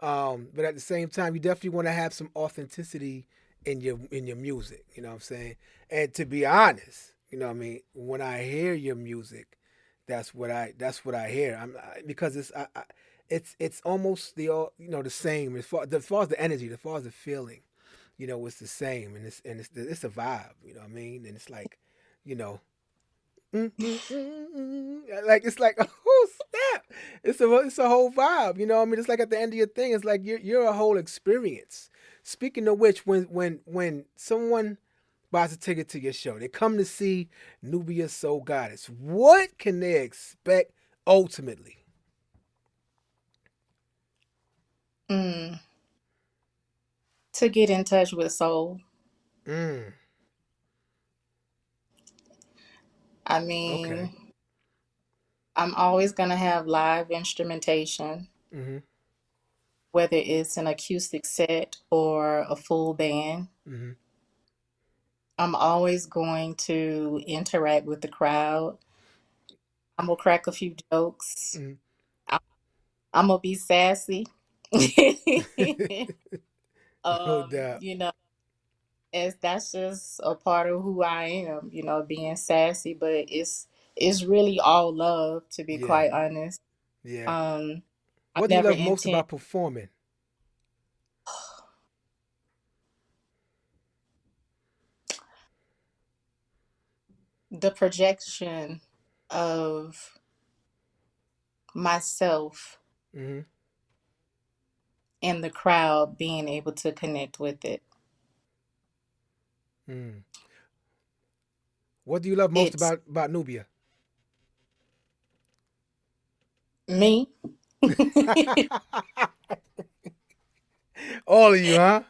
[SPEAKER 1] But at the same time, you definitely want to have some authenticity in your music, you know what I'm saying? And to be honest, what I mean, when I hear your music, that's what I hear. Because it's almost the same as far as the energy, as far as the feeling. It's the same, and it's a vibe. You know what I mean? And it's like, you know, like it's like oh snap! It's a whole vibe. You know what I mean? It's like at the end of your thing, it's like you're a whole experience. Speaking of which, when someone buys a ticket to your show, they come to see Nubia Soul Goddess. What can they expect ultimately?
[SPEAKER 2] Mm. To get in touch with soul.
[SPEAKER 1] Mm,
[SPEAKER 2] I
[SPEAKER 1] okay.
[SPEAKER 2] mean, I'm always gonna have live instrumentation,
[SPEAKER 1] Mm-hmm.
[SPEAKER 2] whether it's an acoustic set or a full band.
[SPEAKER 1] Mm-hmm.
[SPEAKER 2] I'm always going to interact with the crowd. I'm gonna crack a few jokes.
[SPEAKER 1] Mm-hmm.
[SPEAKER 2] I'm, I'm gonna be sassy.
[SPEAKER 1] No doubt.
[SPEAKER 2] You know, as that's just a part of who I am, being sassy, but it's really all love, to be
[SPEAKER 1] Yeah.
[SPEAKER 2] quite honest.
[SPEAKER 1] Yeah.
[SPEAKER 2] Um, I
[SPEAKER 1] What do you
[SPEAKER 2] never
[SPEAKER 1] love most
[SPEAKER 2] intend
[SPEAKER 1] about performing?
[SPEAKER 2] the projection of myself
[SPEAKER 1] Mm-hmm.
[SPEAKER 2] and the crowd being able to connect with it.
[SPEAKER 1] Mm. What do you love most
[SPEAKER 2] It's
[SPEAKER 1] about Nubia?
[SPEAKER 2] me.
[SPEAKER 1] All of you, huh?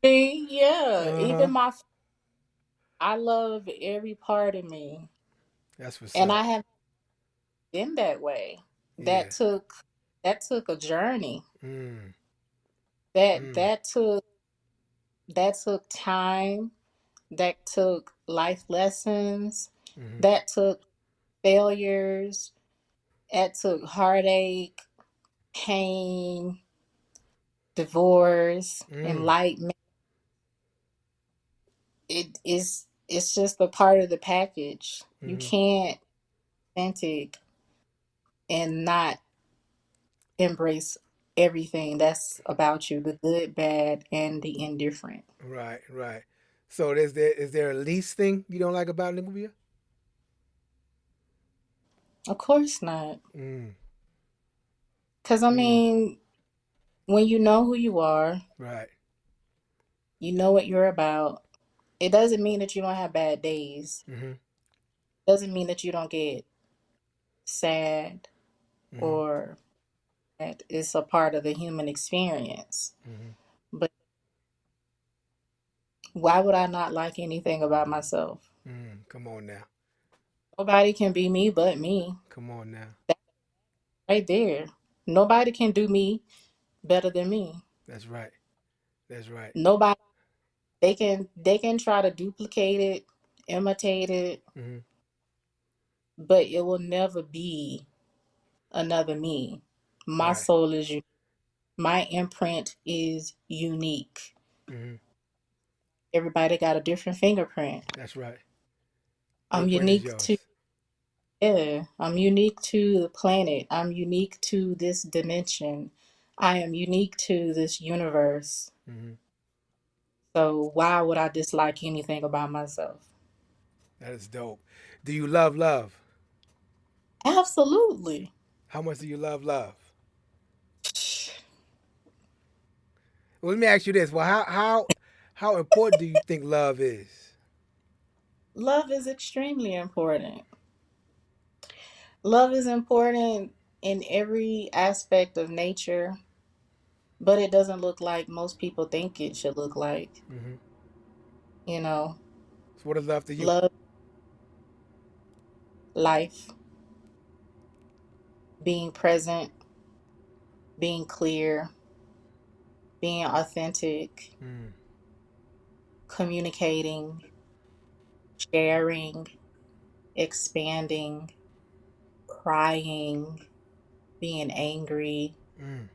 [SPEAKER 2] Me, yeah.
[SPEAKER 1] Uh huh.
[SPEAKER 2] Even I love every part of me.
[SPEAKER 1] That's what's
[SPEAKER 2] And I
[SPEAKER 1] up.
[SPEAKER 2] have been that way.
[SPEAKER 1] Yeah.
[SPEAKER 2] That took that took a journey.
[SPEAKER 1] Mm.
[SPEAKER 2] That
[SPEAKER 1] Mm.
[SPEAKER 2] that took that took time. That took life lessons.
[SPEAKER 1] Mm-hmm.
[SPEAKER 2] That took failures. That took heartache, pain, divorce,
[SPEAKER 1] Mm.
[SPEAKER 2] enlightenment. It's just a part of the package. You
[SPEAKER 1] Mm-hmm.
[SPEAKER 2] can't authentic and not embrace everything that's about you, the good, bad, and the indifferent.
[SPEAKER 1] Right. Right. So is there a least thing you don't like about Nubia?
[SPEAKER 2] Of course not.
[SPEAKER 1] Mm.
[SPEAKER 2] Because, I
[SPEAKER 1] Mm.
[SPEAKER 2] mean, when you know who you are,
[SPEAKER 1] Right.
[SPEAKER 2] you know what you're about, it doesn't mean that you don't have bad days.
[SPEAKER 1] Mm-hmm.
[SPEAKER 2] It doesn't mean that you don't get sad
[SPEAKER 1] Mm-hmm.
[SPEAKER 2] or that it's a part of the human experience.
[SPEAKER 1] Mm-hmm.
[SPEAKER 2] But why would I not like anything about myself?
[SPEAKER 1] Mm. Come on now.
[SPEAKER 2] Nobody can be me but me.
[SPEAKER 1] Come on now.
[SPEAKER 2] That's right there. Nobody can do me better than me.
[SPEAKER 1] That's right. That's right.
[SPEAKER 2] Nobody they can try to duplicate it, imitate it,
[SPEAKER 1] Mm-hmm.
[SPEAKER 2] but it will never be another me. My
[SPEAKER 1] Right.
[SPEAKER 2] soul is unique. My imprint is unique.
[SPEAKER 1] Mm-hmm.
[SPEAKER 2] Everybody got a different fingerprint.
[SPEAKER 1] That's right. Your
[SPEAKER 2] I'm
[SPEAKER 1] print is
[SPEAKER 2] unique to
[SPEAKER 1] yours.
[SPEAKER 2] yeah, I'm unique to the planet. I'm unique to this dimension. I am unique to this universe.
[SPEAKER 1] Hmm.
[SPEAKER 2] So why would I dislike anything about myself?
[SPEAKER 1] That is dope. Do you love love?
[SPEAKER 2] Absolutely.
[SPEAKER 1] How much do you love love? Well, let me ask you this. Well, how important do you think love is?
[SPEAKER 2] Love is extremely important. Love is important in every aspect of nature, but it doesn't look like most people think it should look like.
[SPEAKER 1] Hmm.
[SPEAKER 2] You know,
[SPEAKER 1] So, what is love to you?
[SPEAKER 2] love, life, being present, being clear, being authentic,
[SPEAKER 1] Mm,
[SPEAKER 2] communicating, sharing, expanding, crying, being angry.
[SPEAKER 1] mm.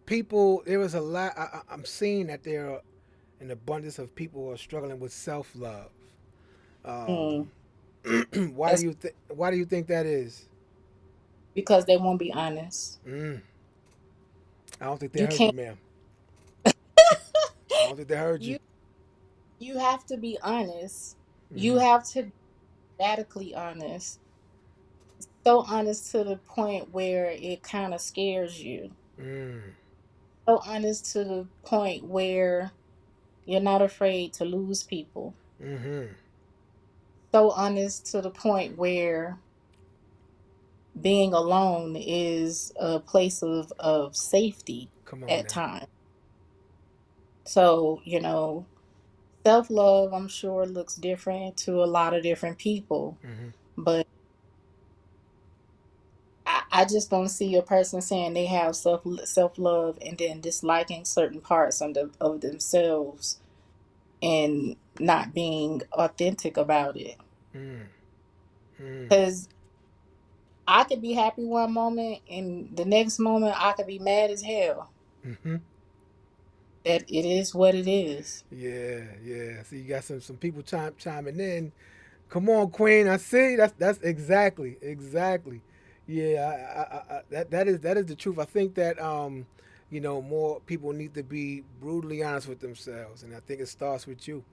[SPEAKER 1] People. There was a lot. I'm seeing that there are an abundance of people who are struggling with self love.
[SPEAKER 2] Mm,
[SPEAKER 1] Why do
[SPEAKER 2] that's
[SPEAKER 1] you think? Why do you think that is?
[SPEAKER 2] because they won't be honest.
[SPEAKER 1] Mm, I don't think they
[SPEAKER 2] You
[SPEAKER 1] heard you,
[SPEAKER 2] can't.
[SPEAKER 1] ma'am. I don't think they heard you.
[SPEAKER 2] You you have to be honest. You
[SPEAKER 1] Hmm.
[SPEAKER 2] have to be radically honest. So honest to the point where it kind of scares you.
[SPEAKER 1] Mm,
[SPEAKER 2] So honest to the point where you're not afraid to lose people.
[SPEAKER 1] hmm.
[SPEAKER 2] So honest to the point where being alone is a place of safety
[SPEAKER 1] Come on
[SPEAKER 2] at
[SPEAKER 1] now.
[SPEAKER 2] times. So, self love, I'm sure, looks different to a lot of different people.
[SPEAKER 1] Hmm.
[SPEAKER 2] But I just don't see a person saying they have self love and then disliking certain parts of themselves and not being authentic about it.
[SPEAKER 1] Mm, mm,
[SPEAKER 2] Because I could be happy one moment and the next moment I could be mad as hell.
[SPEAKER 1] hmm.
[SPEAKER 2] That it is what it is.
[SPEAKER 1] Yeah, yeah. See, you got some people chiming in. Come on, Queen. I see. That's exactly. Yeah, that is the truth. I think that more people need to be brutally honest with themselves, and I think it starts with you.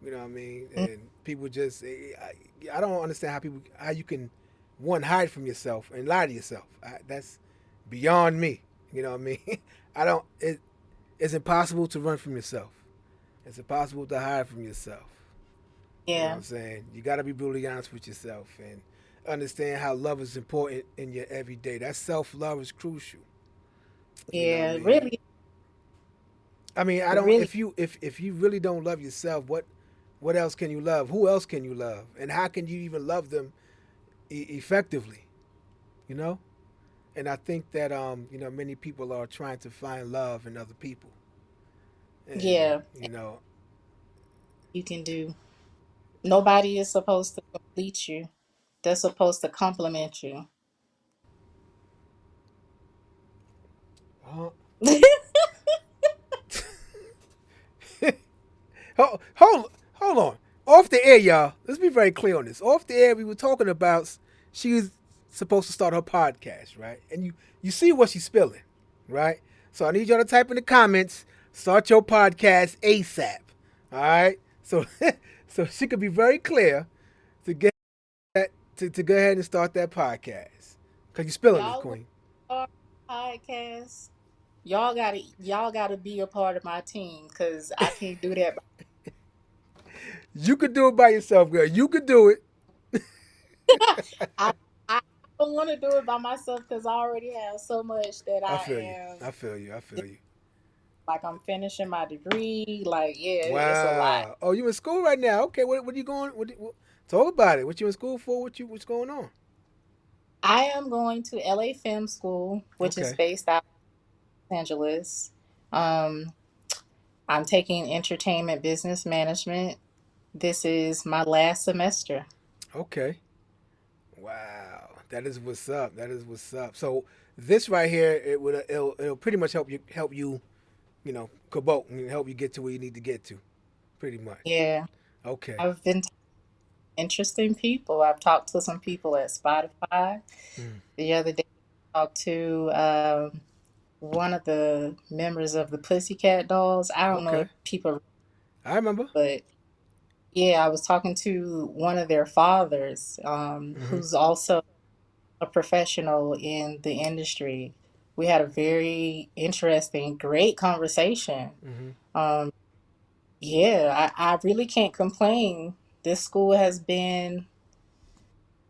[SPEAKER 1] You know what I mean?
[SPEAKER 2] Mm,
[SPEAKER 1] And people just, I don't understand how you can one hide from yourself and lie to yourself. That's beyond me. You know what I mean? I don't. It's impossible to run from yourself. It's impossible to hide from yourself. You know what
[SPEAKER 2] yeah,
[SPEAKER 1] I'm saying? You got to be brutally honest with yourself and understand how love is important in your everyday. That self love is crucial. You know what I
[SPEAKER 2] yeah,
[SPEAKER 1] mean?
[SPEAKER 2] really,
[SPEAKER 1] I mean, I don't.
[SPEAKER 2] really,
[SPEAKER 1] If you really don't love yourself, what else can you love? Who else can you love? And how can you even love them effectively? You know? And I think that many people are trying to find love in other people, and
[SPEAKER 2] yeah, you can do. Nobody is supposed to complete you. They're supposed to compliment you.
[SPEAKER 1] uh, hold on. Off the air, y'all. Let's be very clear on this. Off the air, we were talking about she was supposed to start her podcast, right? And you see what she's spilling, right? So I need y'all to type in the comments, start your podcast ASAP. All right. So so she could be very clear to get that to go ahead and start that podcast. Cause you're spilling it,
[SPEAKER 2] Y'all want
[SPEAKER 1] Queen.
[SPEAKER 2] to start a podcast? Y'all gotta be a part of my team because I can't do that.
[SPEAKER 1] You could do it by yourself, girl. You could do it.
[SPEAKER 2] I I don't want to do it by myself because I already have so much that
[SPEAKER 1] I
[SPEAKER 2] I
[SPEAKER 1] feel you.
[SPEAKER 2] am.
[SPEAKER 1] I feel you. I feel you.
[SPEAKER 2] Like I'm finishing my degree. Like yeah, it's a lot.
[SPEAKER 1] Wow. Oh, you in school right now? Okay. What are you going? Talk about it. What you in school for? What's going on?
[SPEAKER 2] I am going to LA Film School, which is
[SPEAKER 1] Okay.
[SPEAKER 2] based out of Los Angeles. Um, I'm taking entertainment business management. This is my last semester.
[SPEAKER 1] Okay. Wow. That is what's up. That is what's up. So this right here, it'll pretty much help you kabote and help you get to where you need to get to. Pretty much.
[SPEAKER 2] Yeah,
[SPEAKER 1] Okay.
[SPEAKER 2] I've been. interesting people. I've talked to some people at Spotify.
[SPEAKER 1] Mm.
[SPEAKER 2] The other day, I talked to one of the members of the Pussycat Dolls. I don't know if
[SPEAKER 1] Okay,
[SPEAKER 2] people,
[SPEAKER 1] I remember.
[SPEAKER 2] but yeah, I was talking to one of their fathers,
[SPEAKER 1] Mm-hmm.
[SPEAKER 2] who's also a professional in the industry. We had a very interesting, great conversation.
[SPEAKER 1] Mm-hmm.
[SPEAKER 2] Um, yeah, I really can't complain. This school has been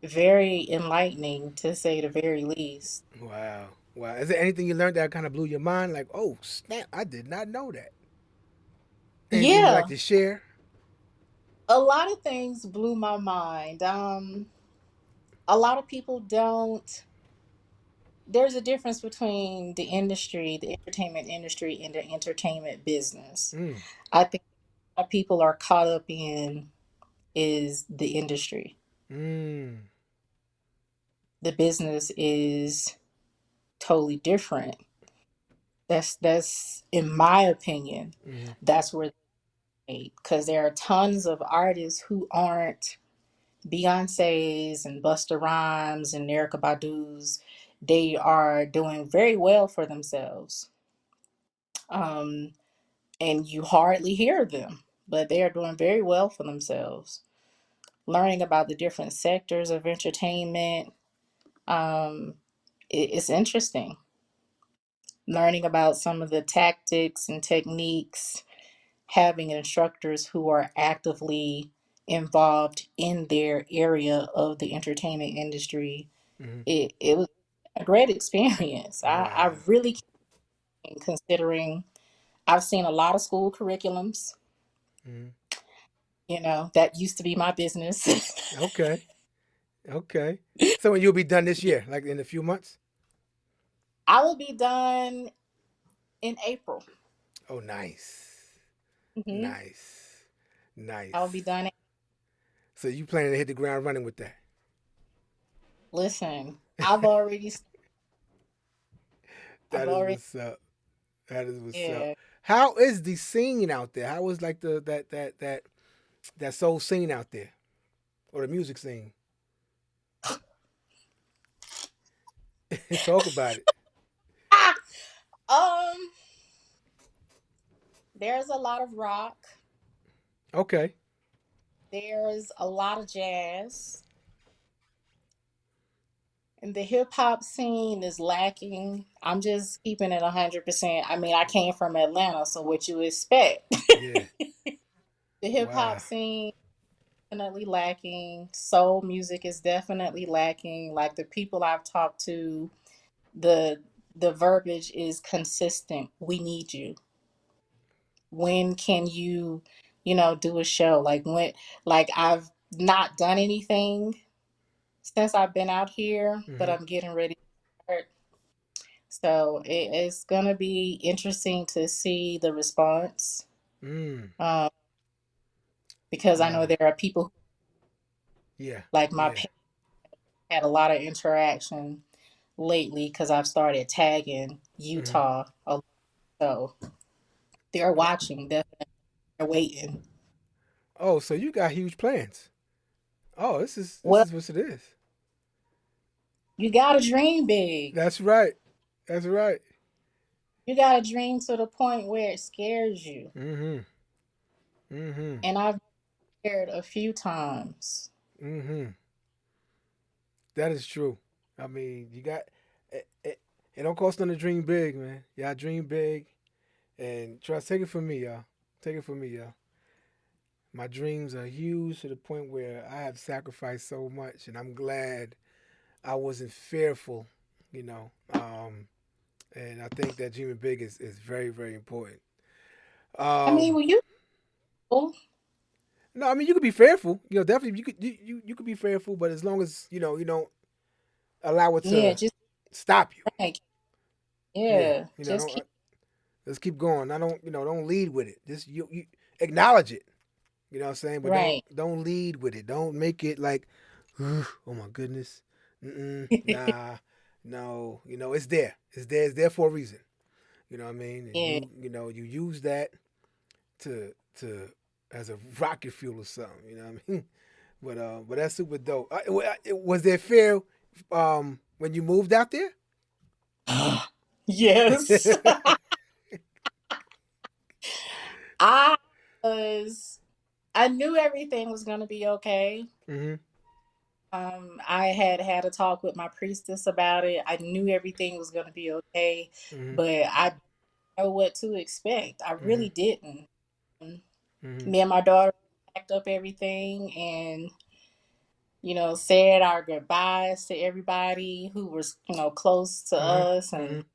[SPEAKER 2] very enlightening, to say the very least.
[SPEAKER 1] Wow. Wow. Is there anything you learned that kind of blew your mind? Like, oh snap, I did not know that. Anything you like
[SPEAKER 2] Yeah,
[SPEAKER 1] to share?
[SPEAKER 2] a lot of things blew my mind. A lot of people don't. There's a difference between the industry, the entertainment industry, and the entertainment business.
[SPEAKER 1] Mm.
[SPEAKER 2] I think a lot of people are caught up in is the industry.
[SPEAKER 1] Mm.
[SPEAKER 2] The business is totally different. That's in my opinion,
[SPEAKER 1] Mm-hmm.
[SPEAKER 2] that's where they, because there are tons of artists who aren't Beyonce's and Busta Rhymes and Erica Badu's. They are doing very well for themselves. Um, and you hardly hear them, but they are doing very well for themselves. Learning about the different sectors of entertainment, um, it's interesting. Learning about some of the tactics and techniques, having instructors who are actively involved in their area of the entertainment industry.
[SPEAKER 1] Mm-hmm.
[SPEAKER 2] It was a great experience. I
[SPEAKER 1] Wow.
[SPEAKER 2] really can't, considering I've seen a lot of school curriculums.
[SPEAKER 1] Mm-hmm.
[SPEAKER 2] That used to be my business.
[SPEAKER 1] Okay. Okay. So when you'll be done this year, like in a few months?
[SPEAKER 2] I will be done in April.
[SPEAKER 1] Oh, nice.
[SPEAKER 2] Hmm.
[SPEAKER 1] Nice.
[SPEAKER 2] I will be
[SPEAKER 1] Nice.
[SPEAKER 2] done.
[SPEAKER 1] So you planning to hit the ground running with that?
[SPEAKER 2] Listen, I've already, I've
[SPEAKER 1] That is
[SPEAKER 2] already,
[SPEAKER 1] what's up. That is what's up.
[SPEAKER 2] yeah.
[SPEAKER 1] How is the scene out there? How is like the that soul scene out there, or the music scene? Talk about it.
[SPEAKER 2] Ah! Um, there's a lot of rock.
[SPEAKER 1] Okay.
[SPEAKER 2] There's a lot of jazz. And the hip hop scene is lacking. I'm just keeping it 100%. I mean, I came from Atlanta, so what you expect?
[SPEAKER 1] Yeah.
[SPEAKER 2] The hip
[SPEAKER 1] Wow.
[SPEAKER 2] hop scene definitely lacking. Soul music is definitely lacking. Like the people I've talked to, the the verbiage is consistent. We need you. When can you, do a show? Like I've not done anything since I've been out here, but
[SPEAKER 1] Mm-hmm.
[SPEAKER 2] I'm getting ready to start. So it's gonna be interesting to see the response,
[SPEAKER 1] Mm.
[SPEAKER 2] um, because I know
[SPEAKER 1] Wow.
[SPEAKER 2] there are people who,
[SPEAKER 1] Yeah.
[SPEAKER 2] like my
[SPEAKER 1] Yeah.
[SPEAKER 2] parents had a lot of interaction lately because I've started tagging
[SPEAKER 1] Mm-hmm.
[SPEAKER 2] Utah a lot. So they're watching, definitely they're waiting.
[SPEAKER 1] Oh, so you got huge plans. Oh, this
[SPEAKER 2] Well,
[SPEAKER 1] is what it is.
[SPEAKER 2] you gotta dream big.
[SPEAKER 1] That's right. That's right.
[SPEAKER 2] You gotta dream to the point where it scares you.
[SPEAKER 1] Mm-hmm. Mm-hmm.
[SPEAKER 2] And I've been scared a few times.
[SPEAKER 1] Mm-hmm. That is true. I mean, you got it don't cost nothing to dream big, man. Y'all dream big and trust. Take it from me, y'all. Take it from me, y'all. My dreams are huge to the point where I have sacrificed so much, and I'm glad I wasn't fearful. You know, and I think that dreaming big is very very important.
[SPEAKER 2] I mean,
[SPEAKER 1] Um,
[SPEAKER 2] well, oh,
[SPEAKER 1] no, I mean you could be fearful. You know, definitely you could be fearful, but as long as you don't allow it
[SPEAKER 2] yeah,
[SPEAKER 1] to
[SPEAKER 2] just
[SPEAKER 1] stop you.
[SPEAKER 2] right.
[SPEAKER 1] Yeah,
[SPEAKER 2] Yeah, just
[SPEAKER 1] don't
[SPEAKER 2] keep
[SPEAKER 1] let's keep going. I don't don't lead with it. Just you acknowledge it. You know what I'm saying? But
[SPEAKER 2] right.
[SPEAKER 1] don't lead with it. Don't make it like, oh my goodness, nah, no. You know it's there. It's there. It's there for a reason. You know what I mean? And
[SPEAKER 2] Yeah,
[SPEAKER 1] you use that to as a rocket fuel or something. You know what I mean? But that's super dope. Was there fear when you moved out there?
[SPEAKER 2] Yes. I was I knew everything was going to be okay.
[SPEAKER 1] Mhm.
[SPEAKER 2] I had had a talk with my priestess about it. I knew everything was going to be okay,
[SPEAKER 1] Mhm.
[SPEAKER 2] but I didn't know what to expect. I
[SPEAKER 1] Mhm.
[SPEAKER 2] really didn't. Um,
[SPEAKER 1] Mhm.
[SPEAKER 2] Me and my daughter packed up everything and said our goodbyes to everybody who was close to
[SPEAKER 1] Mhm.
[SPEAKER 2] us, and
[SPEAKER 1] Mhm.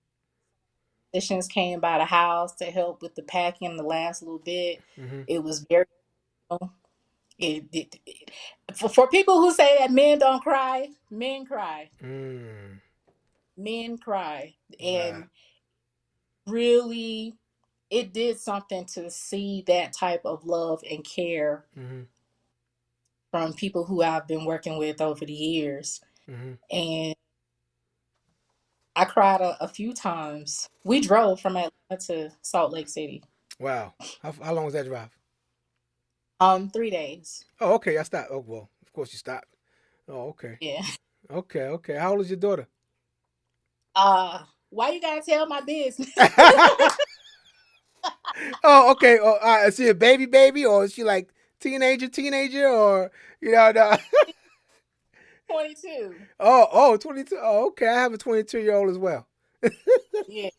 [SPEAKER 2] musicians came by the house to help with the packing the last little bit.
[SPEAKER 1] Mhm.
[SPEAKER 2] It was very for people who say that men don't cry, men cry.
[SPEAKER 1] Mm.
[SPEAKER 2] Men cry.
[SPEAKER 1] Wow.
[SPEAKER 2] And really, it did something to see that type of love and care
[SPEAKER 1] Mhm.
[SPEAKER 2] from people who I've been working with over the years.
[SPEAKER 1] Mhm.
[SPEAKER 2] And I cried a few times. We drove from Atlanta to Salt Lake City.
[SPEAKER 1] Wow. How long was that drive?
[SPEAKER 2] 3 days.
[SPEAKER 1] Oh, okay. I stopped. Oh, well, of course you stopped. Oh, okay.
[SPEAKER 2] Yeah.
[SPEAKER 1] Okay. Okay. How old is your daughter?
[SPEAKER 2] Why you gotta tell my business?
[SPEAKER 1] Oh, okay. Oh, is she a baby, or is she like teenager, or no?
[SPEAKER 2] 22.
[SPEAKER 1] Oh, 22. Oh, okay. I have a 22-year-old as well.
[SPEAKER 2] Yeah.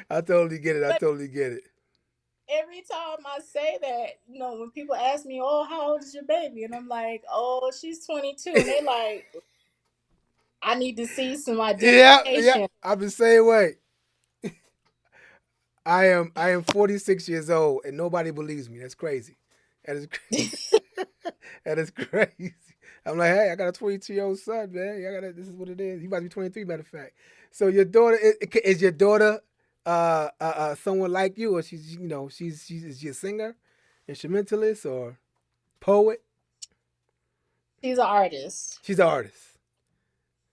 [SPEAKER 1] I totally get it. I
[SPEAKER 2] But
[SPEAKER 1] totally get it.
[SPEAKER 2] every time I say that, when people ask me, "Oh, how old is your baby?" and I'm like, "Oh, she's 22," and they like, I need to see some
[SPEAKER 1] Yeah, yeah.
[SPEAKER 2] identification.
[SPEAKER 1] I'm the same way. I am 46 years old and nobody believes me. That's crazy. That is that is crazy. I'm like, hey, I got a 22-year-old son, man. This is what it is. He about to be 23, matter of fact. So your daughter is your daughter someone like you, or she's is she a singer, instrumentalist, or poet?
[SPEAKER 2] She's an artist.
[SPEAKER 1] She's an artist.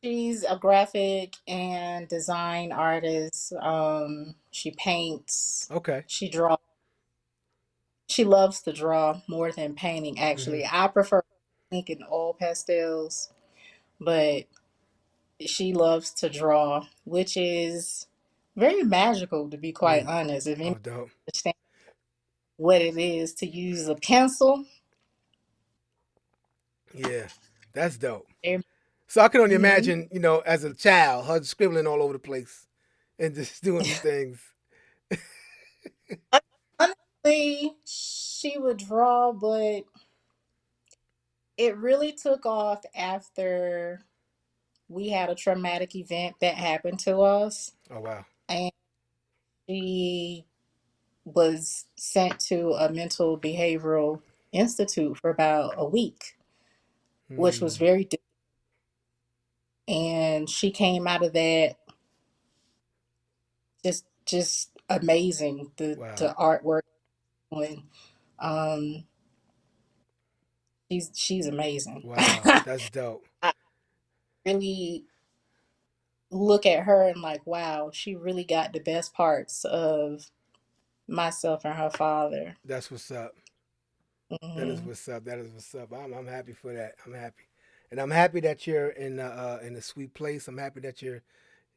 [SPEAKER 2] She's a graphic and design artist. She paints.
[SPEAKER 1] Okay.
[SPEAKER 2] She draws. She loves to draw more than painting.
[SPEAKER 1] Hmm.
[SPEAKER 2] Actually, I prefer ink and oil pastels, but she loves to draw, which is very magical, to be quite
[SPEAKER 1] Mm.
[SPEAKER 2] honest. If anyone
[SPEAKER 1] Oh, dope.
[SPEAKER 2] understands what it is to use a pencil,
[SPEAKER 1] Yeah, that's dope.
[SPEAKER 2] they're-
[SPEAKER 1] So I can only
[SPEAKER 2] mhm.
[SPEAKER 1] imagine, as a child, her scribbling all over the place and just doing these things.
[SPEAKER 2] Honestly, she would draw, but it really took off after we had a traumatic event that happened to us,
[SPEAKER 1] Oh wow.
[SPEAKER 2] and she was sent to a mental behavioral institute for about a week, which was
[SPEAKER 1] Hmm.
[SPEAKER 2] very and she came out of that just amazing.
[SPEAKER 1] Wow.
[SPEAKER 2] The artwork and um she's amazing.
[SPEAKER 1] Wow.
[SPEAKER 2] I
[SPEAKER 1] That's dope.
[SPEAKER 2] really look at her and like, wow, she really got the best parts of myself and her father.
[SPEAKER 1] That's what's up. That is
[SPEAKER 2] Hmm.
[SPEAKER 1] what's up. That is what's up. I'm happy for that. I'm happy, and I'm happy that you're in a sweet place. I'm happy that you're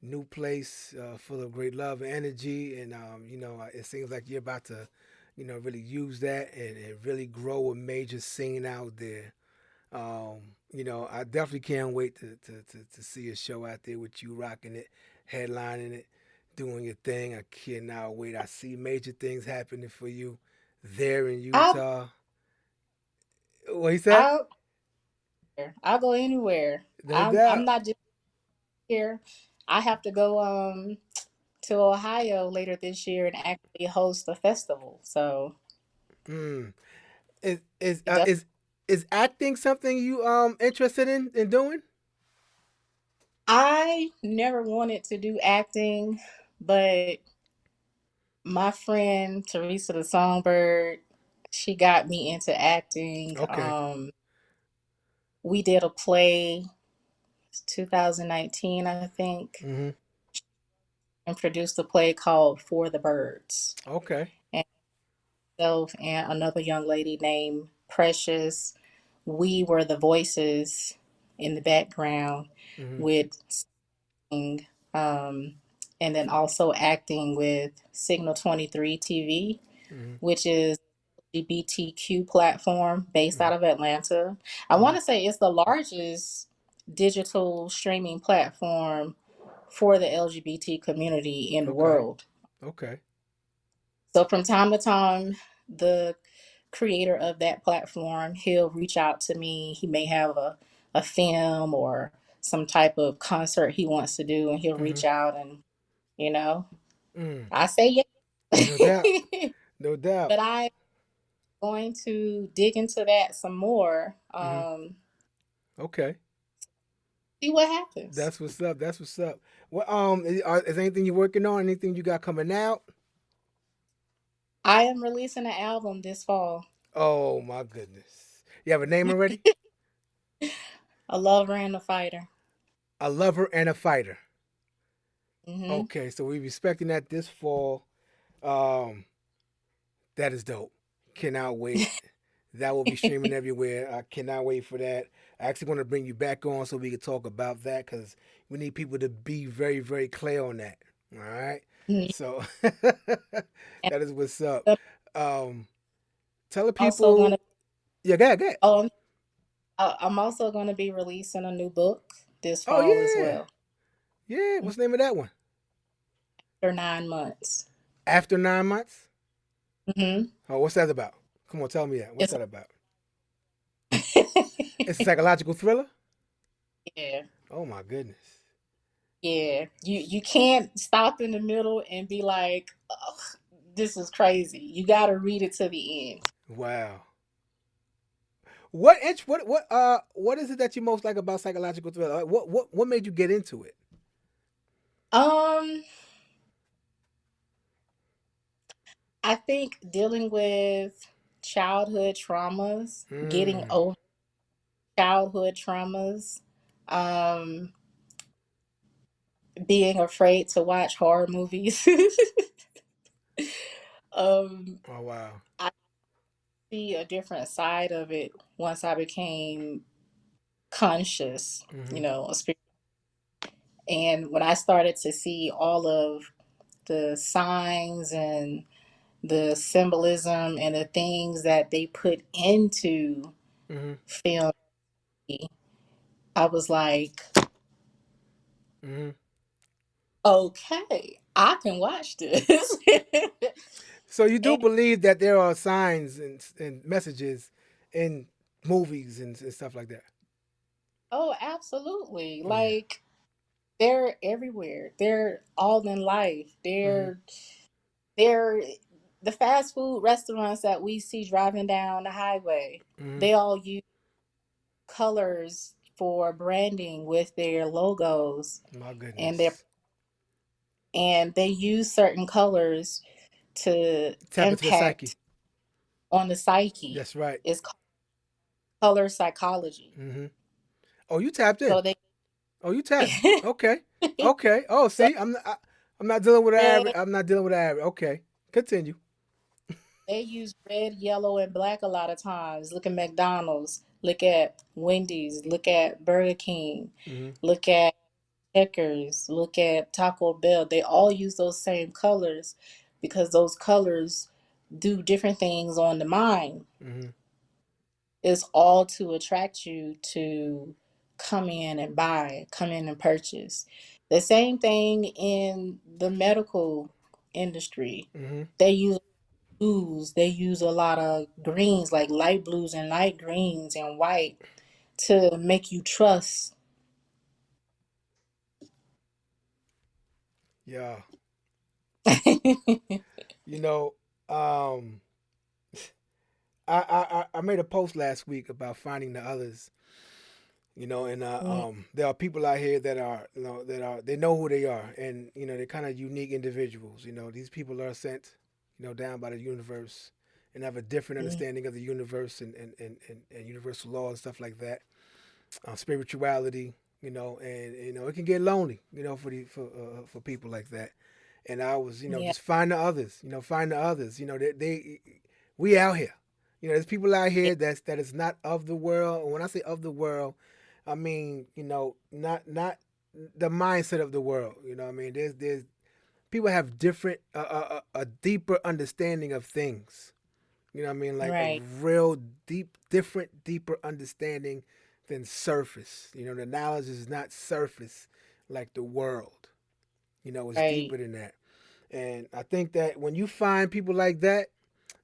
[SPEAKER 1] new place full of great love and energy, and it seems like you're about to, really use that and really grow a major scene out there. I definitely can't wait to see a show out there with you rocking it, headlining it, doing your thing. I cannot wait. I see major things happening for you there in
[SPEAKER 2] I'll
[SPEAKER 1] Utah. What he said?
[SPEAKER 2] I'll I'll go anywhere.
[SPEAKER 1] No
[SPEAKER 2] I'm
[SPEAKER 1] doubt.
[SPEAKER 2] not just here. I have to go to Ohio later this year and actually host a festival. So
[SPEAKER 1] Mm. Is is
[SPEAKER 2] it
[SPEAKER 1] uh,
[SPEAKER 2] does.
[SPEAKER 1] is is acting something you interested in doing?
[SPEAKER 2] I never wanted to do acting, but my friend Teresa the Songbird, she got me into acting.
[SPEAKER 1] Okay.
[SPEAKER 2] We did a play 2019, I think,
[SPEAKER 1] Mm-hmm.
[SPEAKER 2] and produced a play called For the Birds.
[SPEAKER 1] Okay.
[SPEAKER 2] And myself and another young lady named Precious. we were the voices in the background
[SPEAKER 1] Mm-hmm.
[SPEAKER 2] with singing, um, and then also acting with Signal 23 TV,
[SPEAKER 1] Mm-hmm.
[SPEAKER 2] which is LGBTQ platform based
[SPEAKER 1] Mm-hmm.
[SPEAKER 2] out of Atlanta. I
[SPEAKER 1] Mm-hmm.
[SPEAKER 2] want to say it's the largest digital streaming platform for the LGBT community in the
[SPEAKER 1] Okay.
[SPEAKER 2] world.
[SPEAKER 1] Okay.
[SPEAKER 2] So from time to time, the creator of that platform, he'll reach out to me. He may have a film or some type of concert he wants to do, and he'll
[SPEAKER 1] Mm-hmm.
[SPEAKER 2] reach out and, you know,
[SPEAKER 1] Mm.
[SPEAKER 2] I say
[SPEAKER 1] No doubt.
[SPEAKER 2] yes.
[SPEAKER 1] No doubt.
[SPEAKER 2] But I'm going to dig into that some more.
[SPEAKER 1] Mm-hmm. Okay.
[SPEAKER 2] See what happens.
[SPEAKER 1] That's what's up. That's what's up. Well, is anything you working on? Anything you got coming out?
[SPEAKER 2] I am releasing an album this fall.
[SPEAKER 1] Oh my goodness. You have a name already?
[SPEAKER 2] A lover and a fighter.
[SPEAKER 1] A lover and a fighter.
[SPEAKER 2] Hmm.
[SPEAKER 1] Okay, so we respecting that this fall. Um, that is dope. Cannot wait. That will be streaming everywhere. I cannot wait for that. I actually want to bring you back on so we can talk about that because we need people to be very, very clear on that. All right.
[SPEAKER 2] And
[SPEAKER 1] So that is what's up.
[SPEAKER 2] I'm
[SPEAKER 1] Um, tell the
[SPEAKER 2] also going to,
[SPEAKER 1] people. Yeah, go ahead, go ahead.
[SPEAKER 2] oh, I'm also going to be releasing a new book this
[SPEAKER 1] Oh
[SPEAKER 2] fall as
[SPEAKER 1] yeah,
[SPEAKER 2] well.
[SPEAKER 1] yeah. What's the name of that one?
[SPEAKER 2] After 9 months.
[SPEAKER 1] After 9 months.
[SPEAKER 2] Hmm.
[SPEAKER 1] Oh, what's that about? Come on, tell me that. What's
[SPEAKER 2] It's
[SPEAKER 1] that about? It's a psychological thriller.
[SPEAKER 2] yeah,
[SPEAKER 1] Oh my goodness.
[SPEAKER 2] yeah. You can't stop in the middle and be like, "Ugh, this is crazy." You got to read it to the end.
[SPEAKER 1] Wow. What is it that you most like about psychological thriller? Like, what made you get into it?
[SPEAKER 2] Um, I think dealing with childhood traumas, getting
[SPEAKER 1] Mm.
[SPEAKER 2] over childhood traumas, um, being afraid to watch horror movies. um,
[SPEAKER 1] Oh wow.
[SPEAKER 2] I see a different side of it once I became conscious,
[SPEAKER 1] Hmm.
[SPEAKER 2] a spirit. And when I started to see all of the signs and the symbolism and the things that they put into
[SPEAKER 1] Hmm.
[SPEAKER 2] film, I was like,
[SPEAKER 1] Hmm.
[SPEAKER 2] okay, I can watch this.
[SPEAKER 1] So you do
[SPEAKER 2] And
[SPEAKER 1] believe that there are signs and messages in movies and stuff like that?
[SPEAKER 2] oh, absolutely.
[SPEAKER 1] Yeah.
[SPEAKER 2] Like they're everywhere. They're all in life.
[SPEAKER 1] Hmm.
[SPEAKER 2] They're the fast food restaurants that we see driving down the highway.
[SPEAKER 1] Hmm.
[SPEAKER 2] They all use colors for branding with their logos,
[SPEAKER 1] My
[SPEAKER 2] and they
[SPEAKER 1] goodness.
[SPEAKER 2] they use certain colors to
[SPEAKER 1] Tap into the psyche.
[SPEAKER 2] impact on the psyche.
[SPEAKER 1] That's right.
[SPEAKER 2] It's called color psychology.
[SPEAKER 1] Hmm. Oh, you tapped in.
[SPEAKER 2] So they
[SPEAKER 1] Oh, you tapped. Okay. Okay. Oh,
[SPEAKER 2] so
[SPEAKER 1] see, I'm not dealing with an average.
[SPEAKER 2] red,
[SPEAKER 1] I'm not dealing with an average. Okay. Continue.
[SPEAKER 2] they use red, yellow, and black a lot of times. Look at McDonald's, look at Wendy's, look at Burger King,
[SPEAKER 1] Hmm.
[SPEAKER 2] look at Checkers, look at Taco Bell. They all use those same colors because those colors do different things on the mind.
[SPEAKER 1] Hmm.
[SPEAKER 2] It's all to attract you to come in and buy, come in and purchase. The same thing in the medical industry.
[SPEAKER 1] Hmm.
[SPEAKER 2] They use blues, they use a lot of greens, like light blues and light greens and white to make you trust.
[SPEAKER 1] Yeah. You know, um, I made a post last week about finding the others. And there are people out here that are they know who they are, and they're kind of unique individuals. These people are sent, down by the universe, and have a different understanding of the universe and universal law and stuff like that. Spirituality, and it can get lonely, for people like that. And I was,
[SPEAKER 2] Yeah.
[SPEAKER 1] just find the others, find the others. We out here. There's people out
[SPEAKER 2] Yeah.
[SPEAKER 1] here that is not of the world. And when I say of the world, I mean not the mindset of the world. I mean there's people have different a deeper understanding of things. You know what I mean? Like a
[SPEAKER 2] Right.
[SPEAKER 1] real different, deeper understanding than surface. The knowledge is not surface like the world. It's
[SPEAKER 2] Right.
[SPEAKER 1] deeper than that. And I think that when you find people like that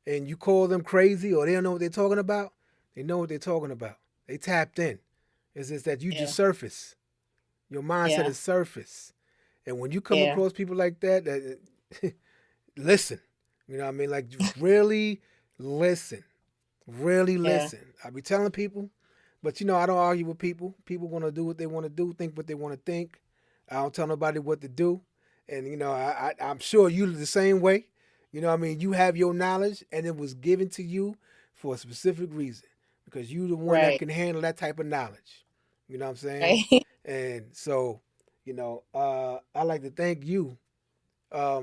[SPEAKER 1] and you call them crazy or they don't know what they're talking about, they know what they're talking about. They tapped in. It's just that you just
[SPEAKER 2] Yeah.
[SPEAKER 1] surface. Your mindset
[SPEAKER 2] Yeah.
[SPEAKER 1] is surface. And when you come
[SPEAKER 2] Yeah.
[SPEAKER 1] across people like that listen. You know what I mean? Like really listen. Really
[SPEAKER 2] Yeah.
[SPEAKER 1] listen. I be telling people, but I don't argue with people. People want to do what they want to do, think what they want to think. I don't tell nobody what to do. And I'm sure you the same way. I mean, you have your knowledge, and it was given to you for a specific reason because you the one that
[SPEAKER 2] Right.
[SPEAKER 1] can handle that type of knowledge. You know what I'm saying?
[SPEAKER 2] Right.
[SPEAKER 1] And so, I like to thank you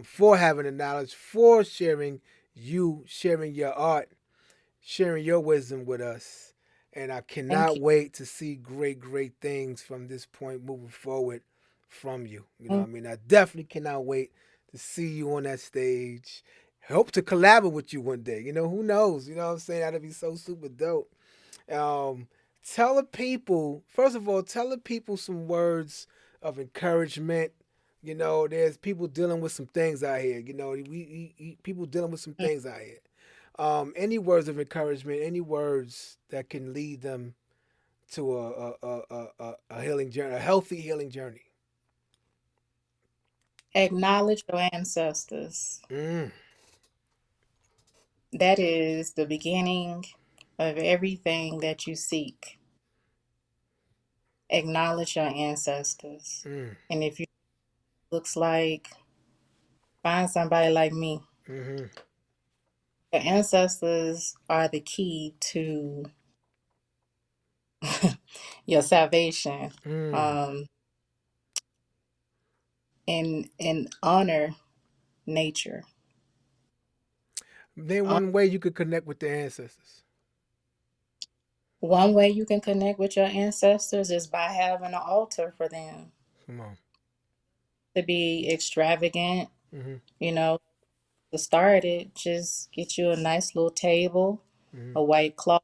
[SPEAKER 1] for having the knowledge, for sharing your art, sharing your wisdom with us. And I
[SPEAKER 2] Thank
[SPEAKER 1] cannot
[SPEAKER 2] you.
[SPEAKER 1] wait to see great, great things from this point moving forward from you. You know what
[SPEAKER 2] Mm.
[SPEAKER 1] I mean? I definitely cannot wait to see you on that stage. Hope to collaborate with you one day. Who knows? You know what I'm saying? That'd be so super dope. Um, tell the people, first of all, tell the people some words of encouragement. There's people dealing with some things out here. People dealing with some
[SPEAKER 2] Mm.
[SPEAKER 1] things out here. Any words of encouragement, any words that can lead them to a healing journey, a healthy healing journey.
[SPEAKER 2] Acknowledge your ancestors.
[SPEAKER 1] Mm,
[SPEAKER 2] That is the beginning of everything that you seek. Acknowledge your ancestors.
[SPEAKER 1] mm,
[SPEAKER 2] And if you looks like, find somebody like me.
[SPEAKER 1] mm-hmm,
[SPEAKER 2] Your ancestors are the key to your salvation.
[SPEAKER 1] mm.
[SPEAKER 2] Um, and honor nature.
[SPEAKER 1] Then
[SPEAKER 2] Hon-
[SPEAKER 1] one way you could connect with the ancestors.
[SPEAKER 2] One way you can connect with your ancestors is by having an altar for them.
[SPEAKER 1] Come on.
[SPEAKER 2] To be extravagant,
[SPEAKER 1] Mm-hmm,
[SPEAKER 2] you know, to start it, just get you a nice little table,
[SPEAKER 1] mm-hmm,
[SPEAKER 2] a white cloth,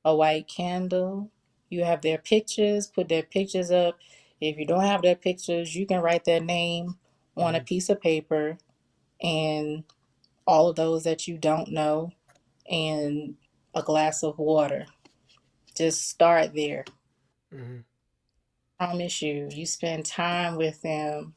[SPEAKER 2] a white candle. You have their pictures, put their pictures up. If you don't have their pictures, you can write their name on a
[SPEAKER 1] mm-hmm,
[SPEAKER 2] piece of paper and all of those that you don't know, and a glass of water. Just start there.
[SPEAKER 1] mm-hmm,
[SPEAKER 2] Promise you, you spend time with them.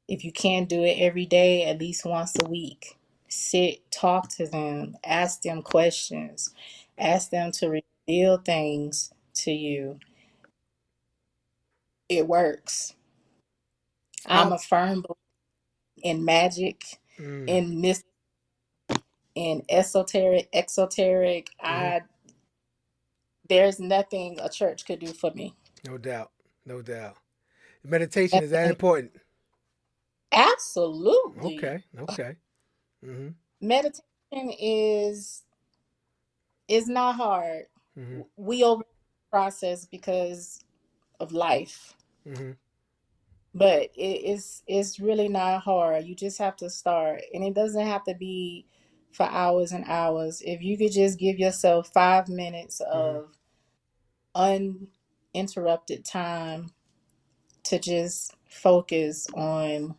[SPEAKER 2] If you can't do it every day, at least once a week. Sit, talk to them, ask them questions, ask them to reveal things to you. It works. I'm
[SPEAKER 1] How?
[SPEAKER 2] a firm believer in magic,
[SPEAKER 1] Mm,
[SPEAKER 2] in myth, in exoteric.
[SPEAKER 1] mm-hmm,
[SPEAKER 2] I There's nothing a church could do for me.
[SPEAKER 1] no doubt. No doubt. Meditation is that
[SPEAKER 2] Nothing.
[SPEAKER 1] important?
[SPEAKER 2] Absolutely.
[SPEAKER 1] Okay. Okay. Mm-hmm,
[SPEAKER 2] Meditation is not hard.
[SPEAKER 1] mm-hmm,
[SPEAKER 2] We over process because of life,
[SPEAKER 1] mm-hmm,
[SPEAKER 2] but it's really not hard. You just have to start, and it doesn't have to be for hours and hours. If you could just give yourself 5 minutes
[SPEAKER 1] mm-hmm,
[SPEAKER 2] of uninterrupted time to just focus on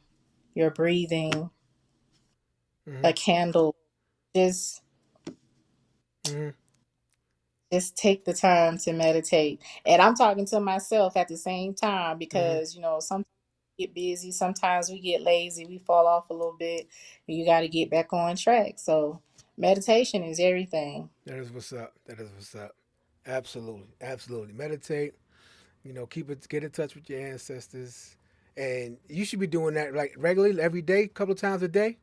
[SPEAKER 2] your breathing,
[SPEAKER 1] mm-hmm,
[SPEAKER 2] a candle, just
[SPEAKER 1] mm-hmm,
[SPEAKER 2] just take the time to meditate. And I'm talking to myself at the same time
[SPEAKER 1] mm-hmm.
[SPEAKER 2] because, sometimes we get busy, sometimes we get lazy, we fall off a little bit, and you got to get back on track. So, meditation is everything.
[SPEAKER 1] That is what's up. That is what's up. Absolutely. Absolutely. Meditate. Get in touch with your ancestors. And you should be doing that like regularly, every day, couple of times a day.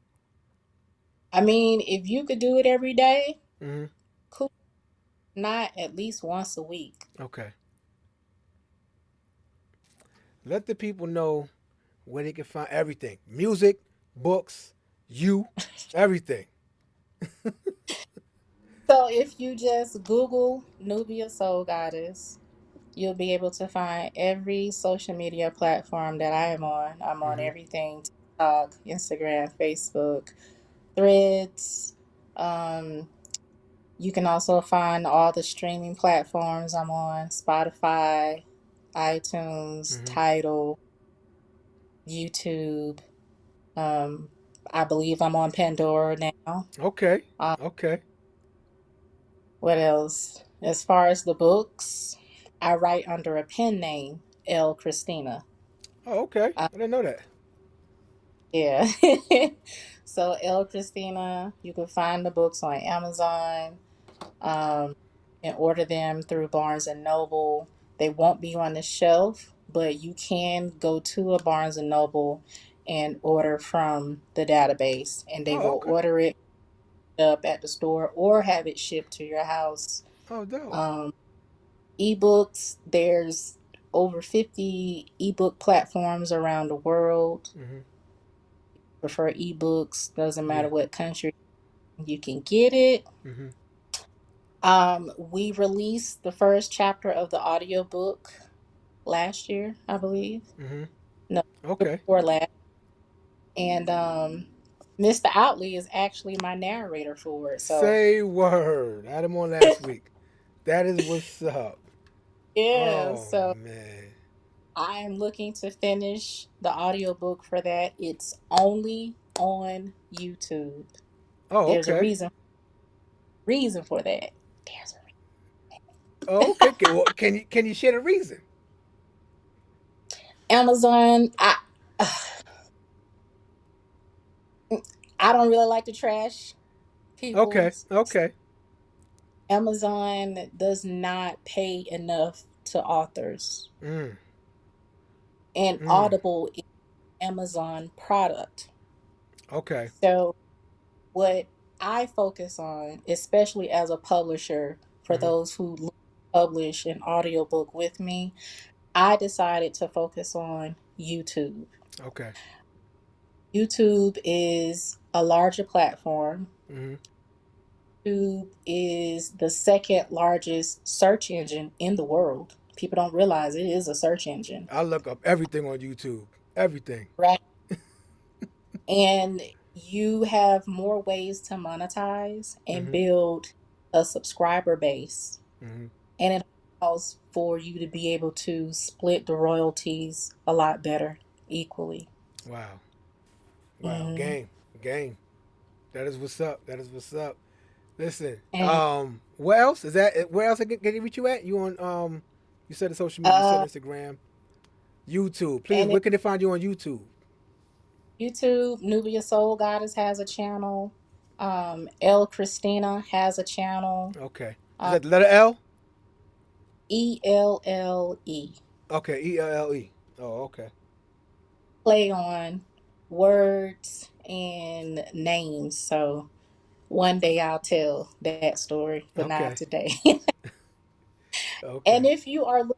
[SPEAKER 2] I mean, if you could do it every day,
[SPEAKER 1] Mm-hmm.
[SPEAKER 2] cool. Not at least once a week.
[SPEAKER 1] Okay. Let the people know where they can find everything: music, books, you, everything.
[SPEAKER 2] So if you just Google Nubia Soul Goddess, you'll be able to find every social media platform that I am on. I'm on
[SPEAKER 1] Mm-hmm.
[SPEAKER 2] everything: TikTok, Instagram, Facebook, Threads. Um, you can also find all the streaming platforms I'm on: Spotify, iTunes,
[SPEAKER 1] Mm-hmm.
[SPEAKER 2] Tidal, YouTube. Um, I believe I'm on Pandora now.
[SPEAKER 1] Okay.
[SPEAKER 2] Um,
[SPEAKER 1] Okay.
[SPEAKER 2] what else? As far as the books, I write under a pen name, L. Christina.
[SPEAKER 1] Oh, okay.
[SPEAKER 2] Uh,
[SPEAKER 1] I didn't know that.
[SPEAKER 2] yeah. So, L. Christina, you can find the books on Amazon, um, and order them through Barnes and Noble. They won't be on the shelf, but you can go to a Barnes and Noble and order from the database, and they
[SPEAKER 1] Oh,
[SPEAKER 2] will
[SPEAKER 1] okay.
[SPEAKER 2] order it up at the store or have it shipped to your house.
[SPEAKER 1] Oh, dope.
[SPEAKER 2] Um, ebooks, there's over 50 ebook platforms around the world.
[SPEAKER 1] Mm-hmm.
[SPEAKER 2] Prefer ebooks, doesn't
[SPEAKER 1] Yeah.
[SPEAKER 2] matter what country, you can get it.
[SPEAKER 1] Mm-hmm.
[SPEAKER 2] We released the first chapter of the audiobook last year, I believe.
[SPEAKER 1] Mm-hmm.
[SPEAKER 2] No,
[SPEAKER 1] Okay.
[SPEAKER 2] before last. And Mr. Outley is actually my narrator for it. So
[SPEAKER 1] Say word. I had him on last week. That is what's up.
[SPEAKER 2] yeah,
[SPEAKER 1] Oh
[SPEAKER 2] so
[SPEAKER 1] man.
[SPEAKER 2] I am looking to finish the audiobook for that. It's only on YouTube.
[SPEAKER 1] Oh,
[SPEAKER 2] There's a
[SPEAKER 1] okay.
[SPEAKER 2] reason for that. There's a
[SPEAKER 1] Oh, okay. Well, can you share the reason?
[SPEAKER 2] Amazon. I don't really like to trash
[SPEAKER 1] Okay.
[SPEAKER 2] people's.
[SPEAKER 1] Okay.
[SPEAKER 2] Amazon does not pay enough to authors,
[SPEAKER 1] Mm.
[SPEAKER 2] and
[SPEAKER 1] Mm.
[SPEAKER 2] Audible is an Amazon product.
[SPEAKER 1] Okay.
[SPEAKER 2] So what I focus on, especially as a publisher, for
[SPEAKER 1] Mm-hmm.
[SPEAKER 2] those who publish an audiobook with me, I decided to focus on YouTube.
[SPEAKER 1] Okay.
[SPEAKER 2] YouTube is a larger platform.
[SPEAKER 1] Mm-hmm.
[SPEAKER 2] YouTube is the second largest search engine in the world. People don't realize it is a search engine,
[SPEAKER 1] I look up everything on YouTube. Everything.
[SPEAKER 2] right? And you have more ways to monetize and
[SPEAKER 1] Mm-hmm.
[SPEAKER 2] build a subscriber base.
[SPEAKER 1] Mm-hmm.
[SPEAKER 2] And it allows for you to be able to split the royalties a lot better equally.
[SPEAKER 1] Wow. Wow.
[SPEAKER 2] Hmm.
[SPEAKER 1] Game. Game. That is what's up. That is what's up. Listen.
[SPEAKER 2] And
[SPEAKER 1] Where else is that? Where else can you reach you at? You on You said the social media. You said
[SPEAKER 2] uh
[SPEAKER 1] Instagram, YouTube. Please,
[SPEAKER 2] and
[SPEAKER 1] where can they find you on YouTube?
[SPEAKER 2] YouTube, Nubia Soul Goddess has a channel. El Christina has a channel.
[SPEAKER 1] Okay. Is
[SPEAKER 2] Uh,
[SPEAKER 1] that the letter L?
[SPEAKER 2] ELLE.
[SPEAKER 1] Okay. ELLE. Oh, okay.
[SPEAKER 2] Play on words and names. So one day I'll tell that story, but not
[SPEAKER 1] Okay.
[SPEAKER 2] today. And
[SPEAKER 1] Okay.
[SPEAKER 2] if you are looking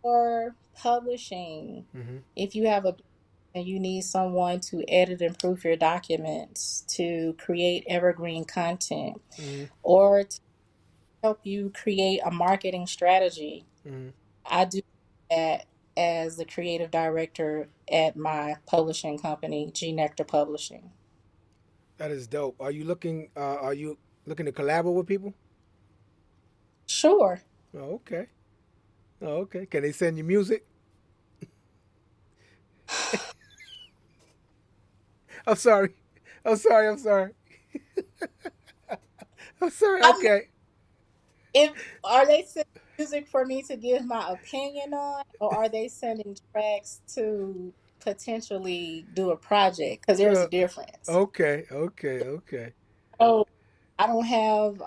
[SPEAKER 2] for publishing,
[SPEAKER 1] Mm-hmm.
[SPEAKER 2] if you have a and you need someone to edit and proof your documents, to create evergreen content,
[SPEAKER 1] Mm-hmm.
[SPEAKER 2] or to help you create a marketing strategy,
[SPEAKER 1] Mm-hmm.
[SPEAKER 2] I do that as the creative director at my publishing company, G Nectar Publishing.
[SPEAKER 1] That is dope. Are you looking to collaborate with people?
[SPEAKER 2] Sure.
[SPEAKER 1] Oh, okay. Oh, okay. Can they send you music? I'm sorry. I'm sorry. I'm sorry. I'm sorry.
[SPEAKER 2] I'm not,
[SPEAKER 1] Okay.
[SPEAKER 2] if are they sending music for me to give my opinion on, or are they sending tracks to potentially do a project? Because there's
[SPEAKER 1] Uh,
[SPEAKER 2] a difference.
[SPEAKER 1] okay. Okay. Okay.
[SPEAKER 2] Oh, I don't have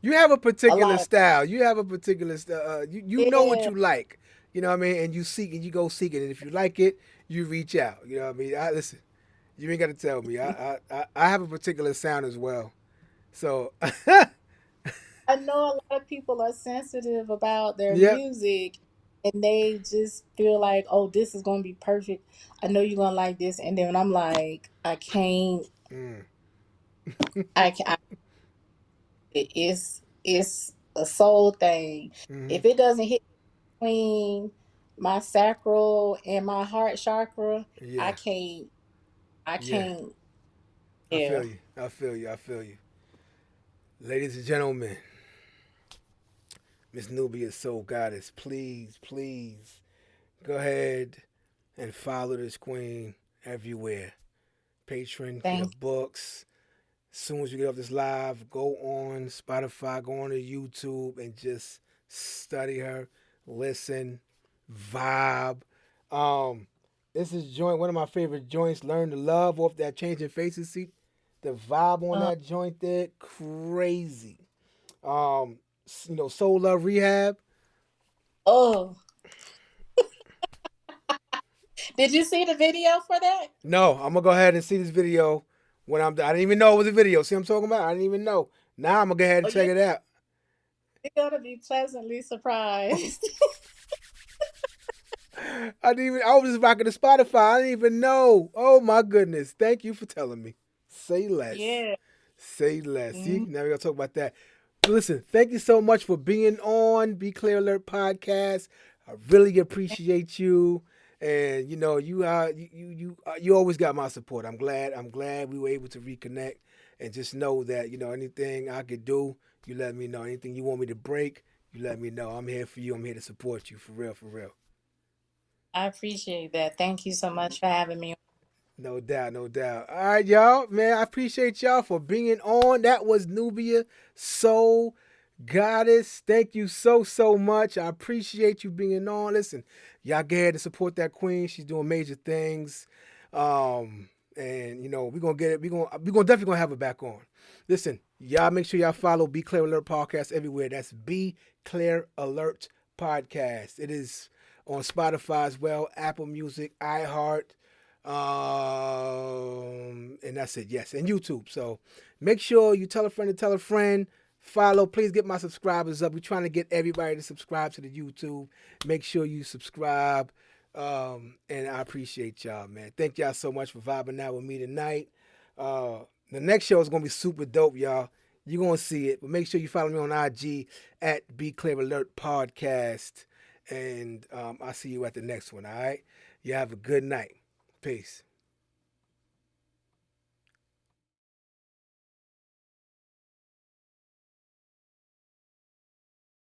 [SPEAKER 1] You have a
[SPEAKER 2] a
[SPEAKER 1] particular
[SPEAKER 2] lot of
[SPEAKER 1] style. You have a particular style. You know what
[SPEAKER 2] yeah.
[SPEAKER 1] you like. You know what I mean? And you seek and you go seek it. And if you like it, you reach out. You know what I mean? Listen. You ain't got to tell me. I have a particular sound as well. So,
[SPEAKER 2] I know a lot of people are sensitive about their
[SPEAKER 1] yep.
[SPEAKER 2] music and they just feel like, oh, this is going to be perfect. I know you're going to like this. And then I'm like, I can't,
[SPEAKER 1] Mm.
[SPEAKER 2] I can, It's a soul thing.
[SPEAKER 1] Mm-hmm.
[SPEAKER 2] If it doesn't hit between my sacral and my heart chakra, I
[SPEAKER 1] Yeah.
[SPEAKER 2] can't. I
[SPEAKER 1] Yeah.
[SPEAKER 2] can't.
[SPEAKER 1] I
[SPEAKER 2] Yeah.
[SPEAKER 1] feel you. I feel you. I feel you. Ladies and gentlemen, Miss Nubia Soul Goddess, please, please go ahead and follow this queen everywhere. Patron, get her
[SPEAKER 2] Thank.
[SPEAKER 1] books. As soon as you get off this live, go on Spotify, go on to YouTube, and just study her, listen, vibe. Um, this is joint one of my favorite joints. Learn to love off that changing faces seat. The vibe on
[SPEAKER 2] Uh,
[SPEAKER 1] that joint there, crazy. Um, Soul Love Rehab.
[SPEAKER 2] oh, did you see the video for that?
[SPEAKER 1] No, I'm gonna go ahead and see this video when I'm done. I didn't even know it was a video. See what I'm talking about? I didn't even know. Now I'm gonna go ahead and
[SPEAKER 2] Oh,
[SPEAKER 1] check it out.
[SPEAKER 2] you're gonna be pleasantly surprised.
[SPEAKER 1] I didn't even. I was just rocking the Spotify. I didn't even know. Oh my goodness! Thank you for telling me. Say less.
[SPEAKER 2] Yeah.
[SPEAKER 1] Say less. See,
[SPEAKER 2] Mhm.
[SPEAKER 1] now we gotta talk about that. Listen, thank you so much for being on Be Clear Alert podcast. I really appreciate you, and you always got my support. I'm glad. I'm glad we were able to reconnect, and just know that anything I could do, you let me know. Anything you want me to break, you let me know. I'm here for you. I'm here to support you for real, for real.
[SPEAKER 2] I appreciate that. Thank you so much for having me.
[SPEAKER 1] No doubt, no doubt. All right, y'all, man. I appreciate y'all for being on. That was Nubia Soul Goddess. Thank you so, so much. I appreciate you being on. Listen, y'all get ahead to support that queen. She's doing major things. And we're gonna get it. We're gonna definitely gonna have her back on. Listen, y'all make sure y'all follow Be Clear Alert Podcast everywhere. That's Be Clear Alert Podcast. It is on Spotify as well, Apple Music, iHeart. And that's it. Yes, and YouTube. So make sure you tell a friend to tell a friend. Follow. Please get my subscribers up. We're trying to get everybody to subscribe to the YouTube. Make sure you subscribe. And I appreciate y'all, man. Thank y'all so much for vibing out with me tonight. Uh, the next show is gonna be super dope, y'all. You're gonna see it. But make sure you follow me on IG at Be Clear Alert Podcast. And I'll see you at the next one. All right. You have a good night. Peace.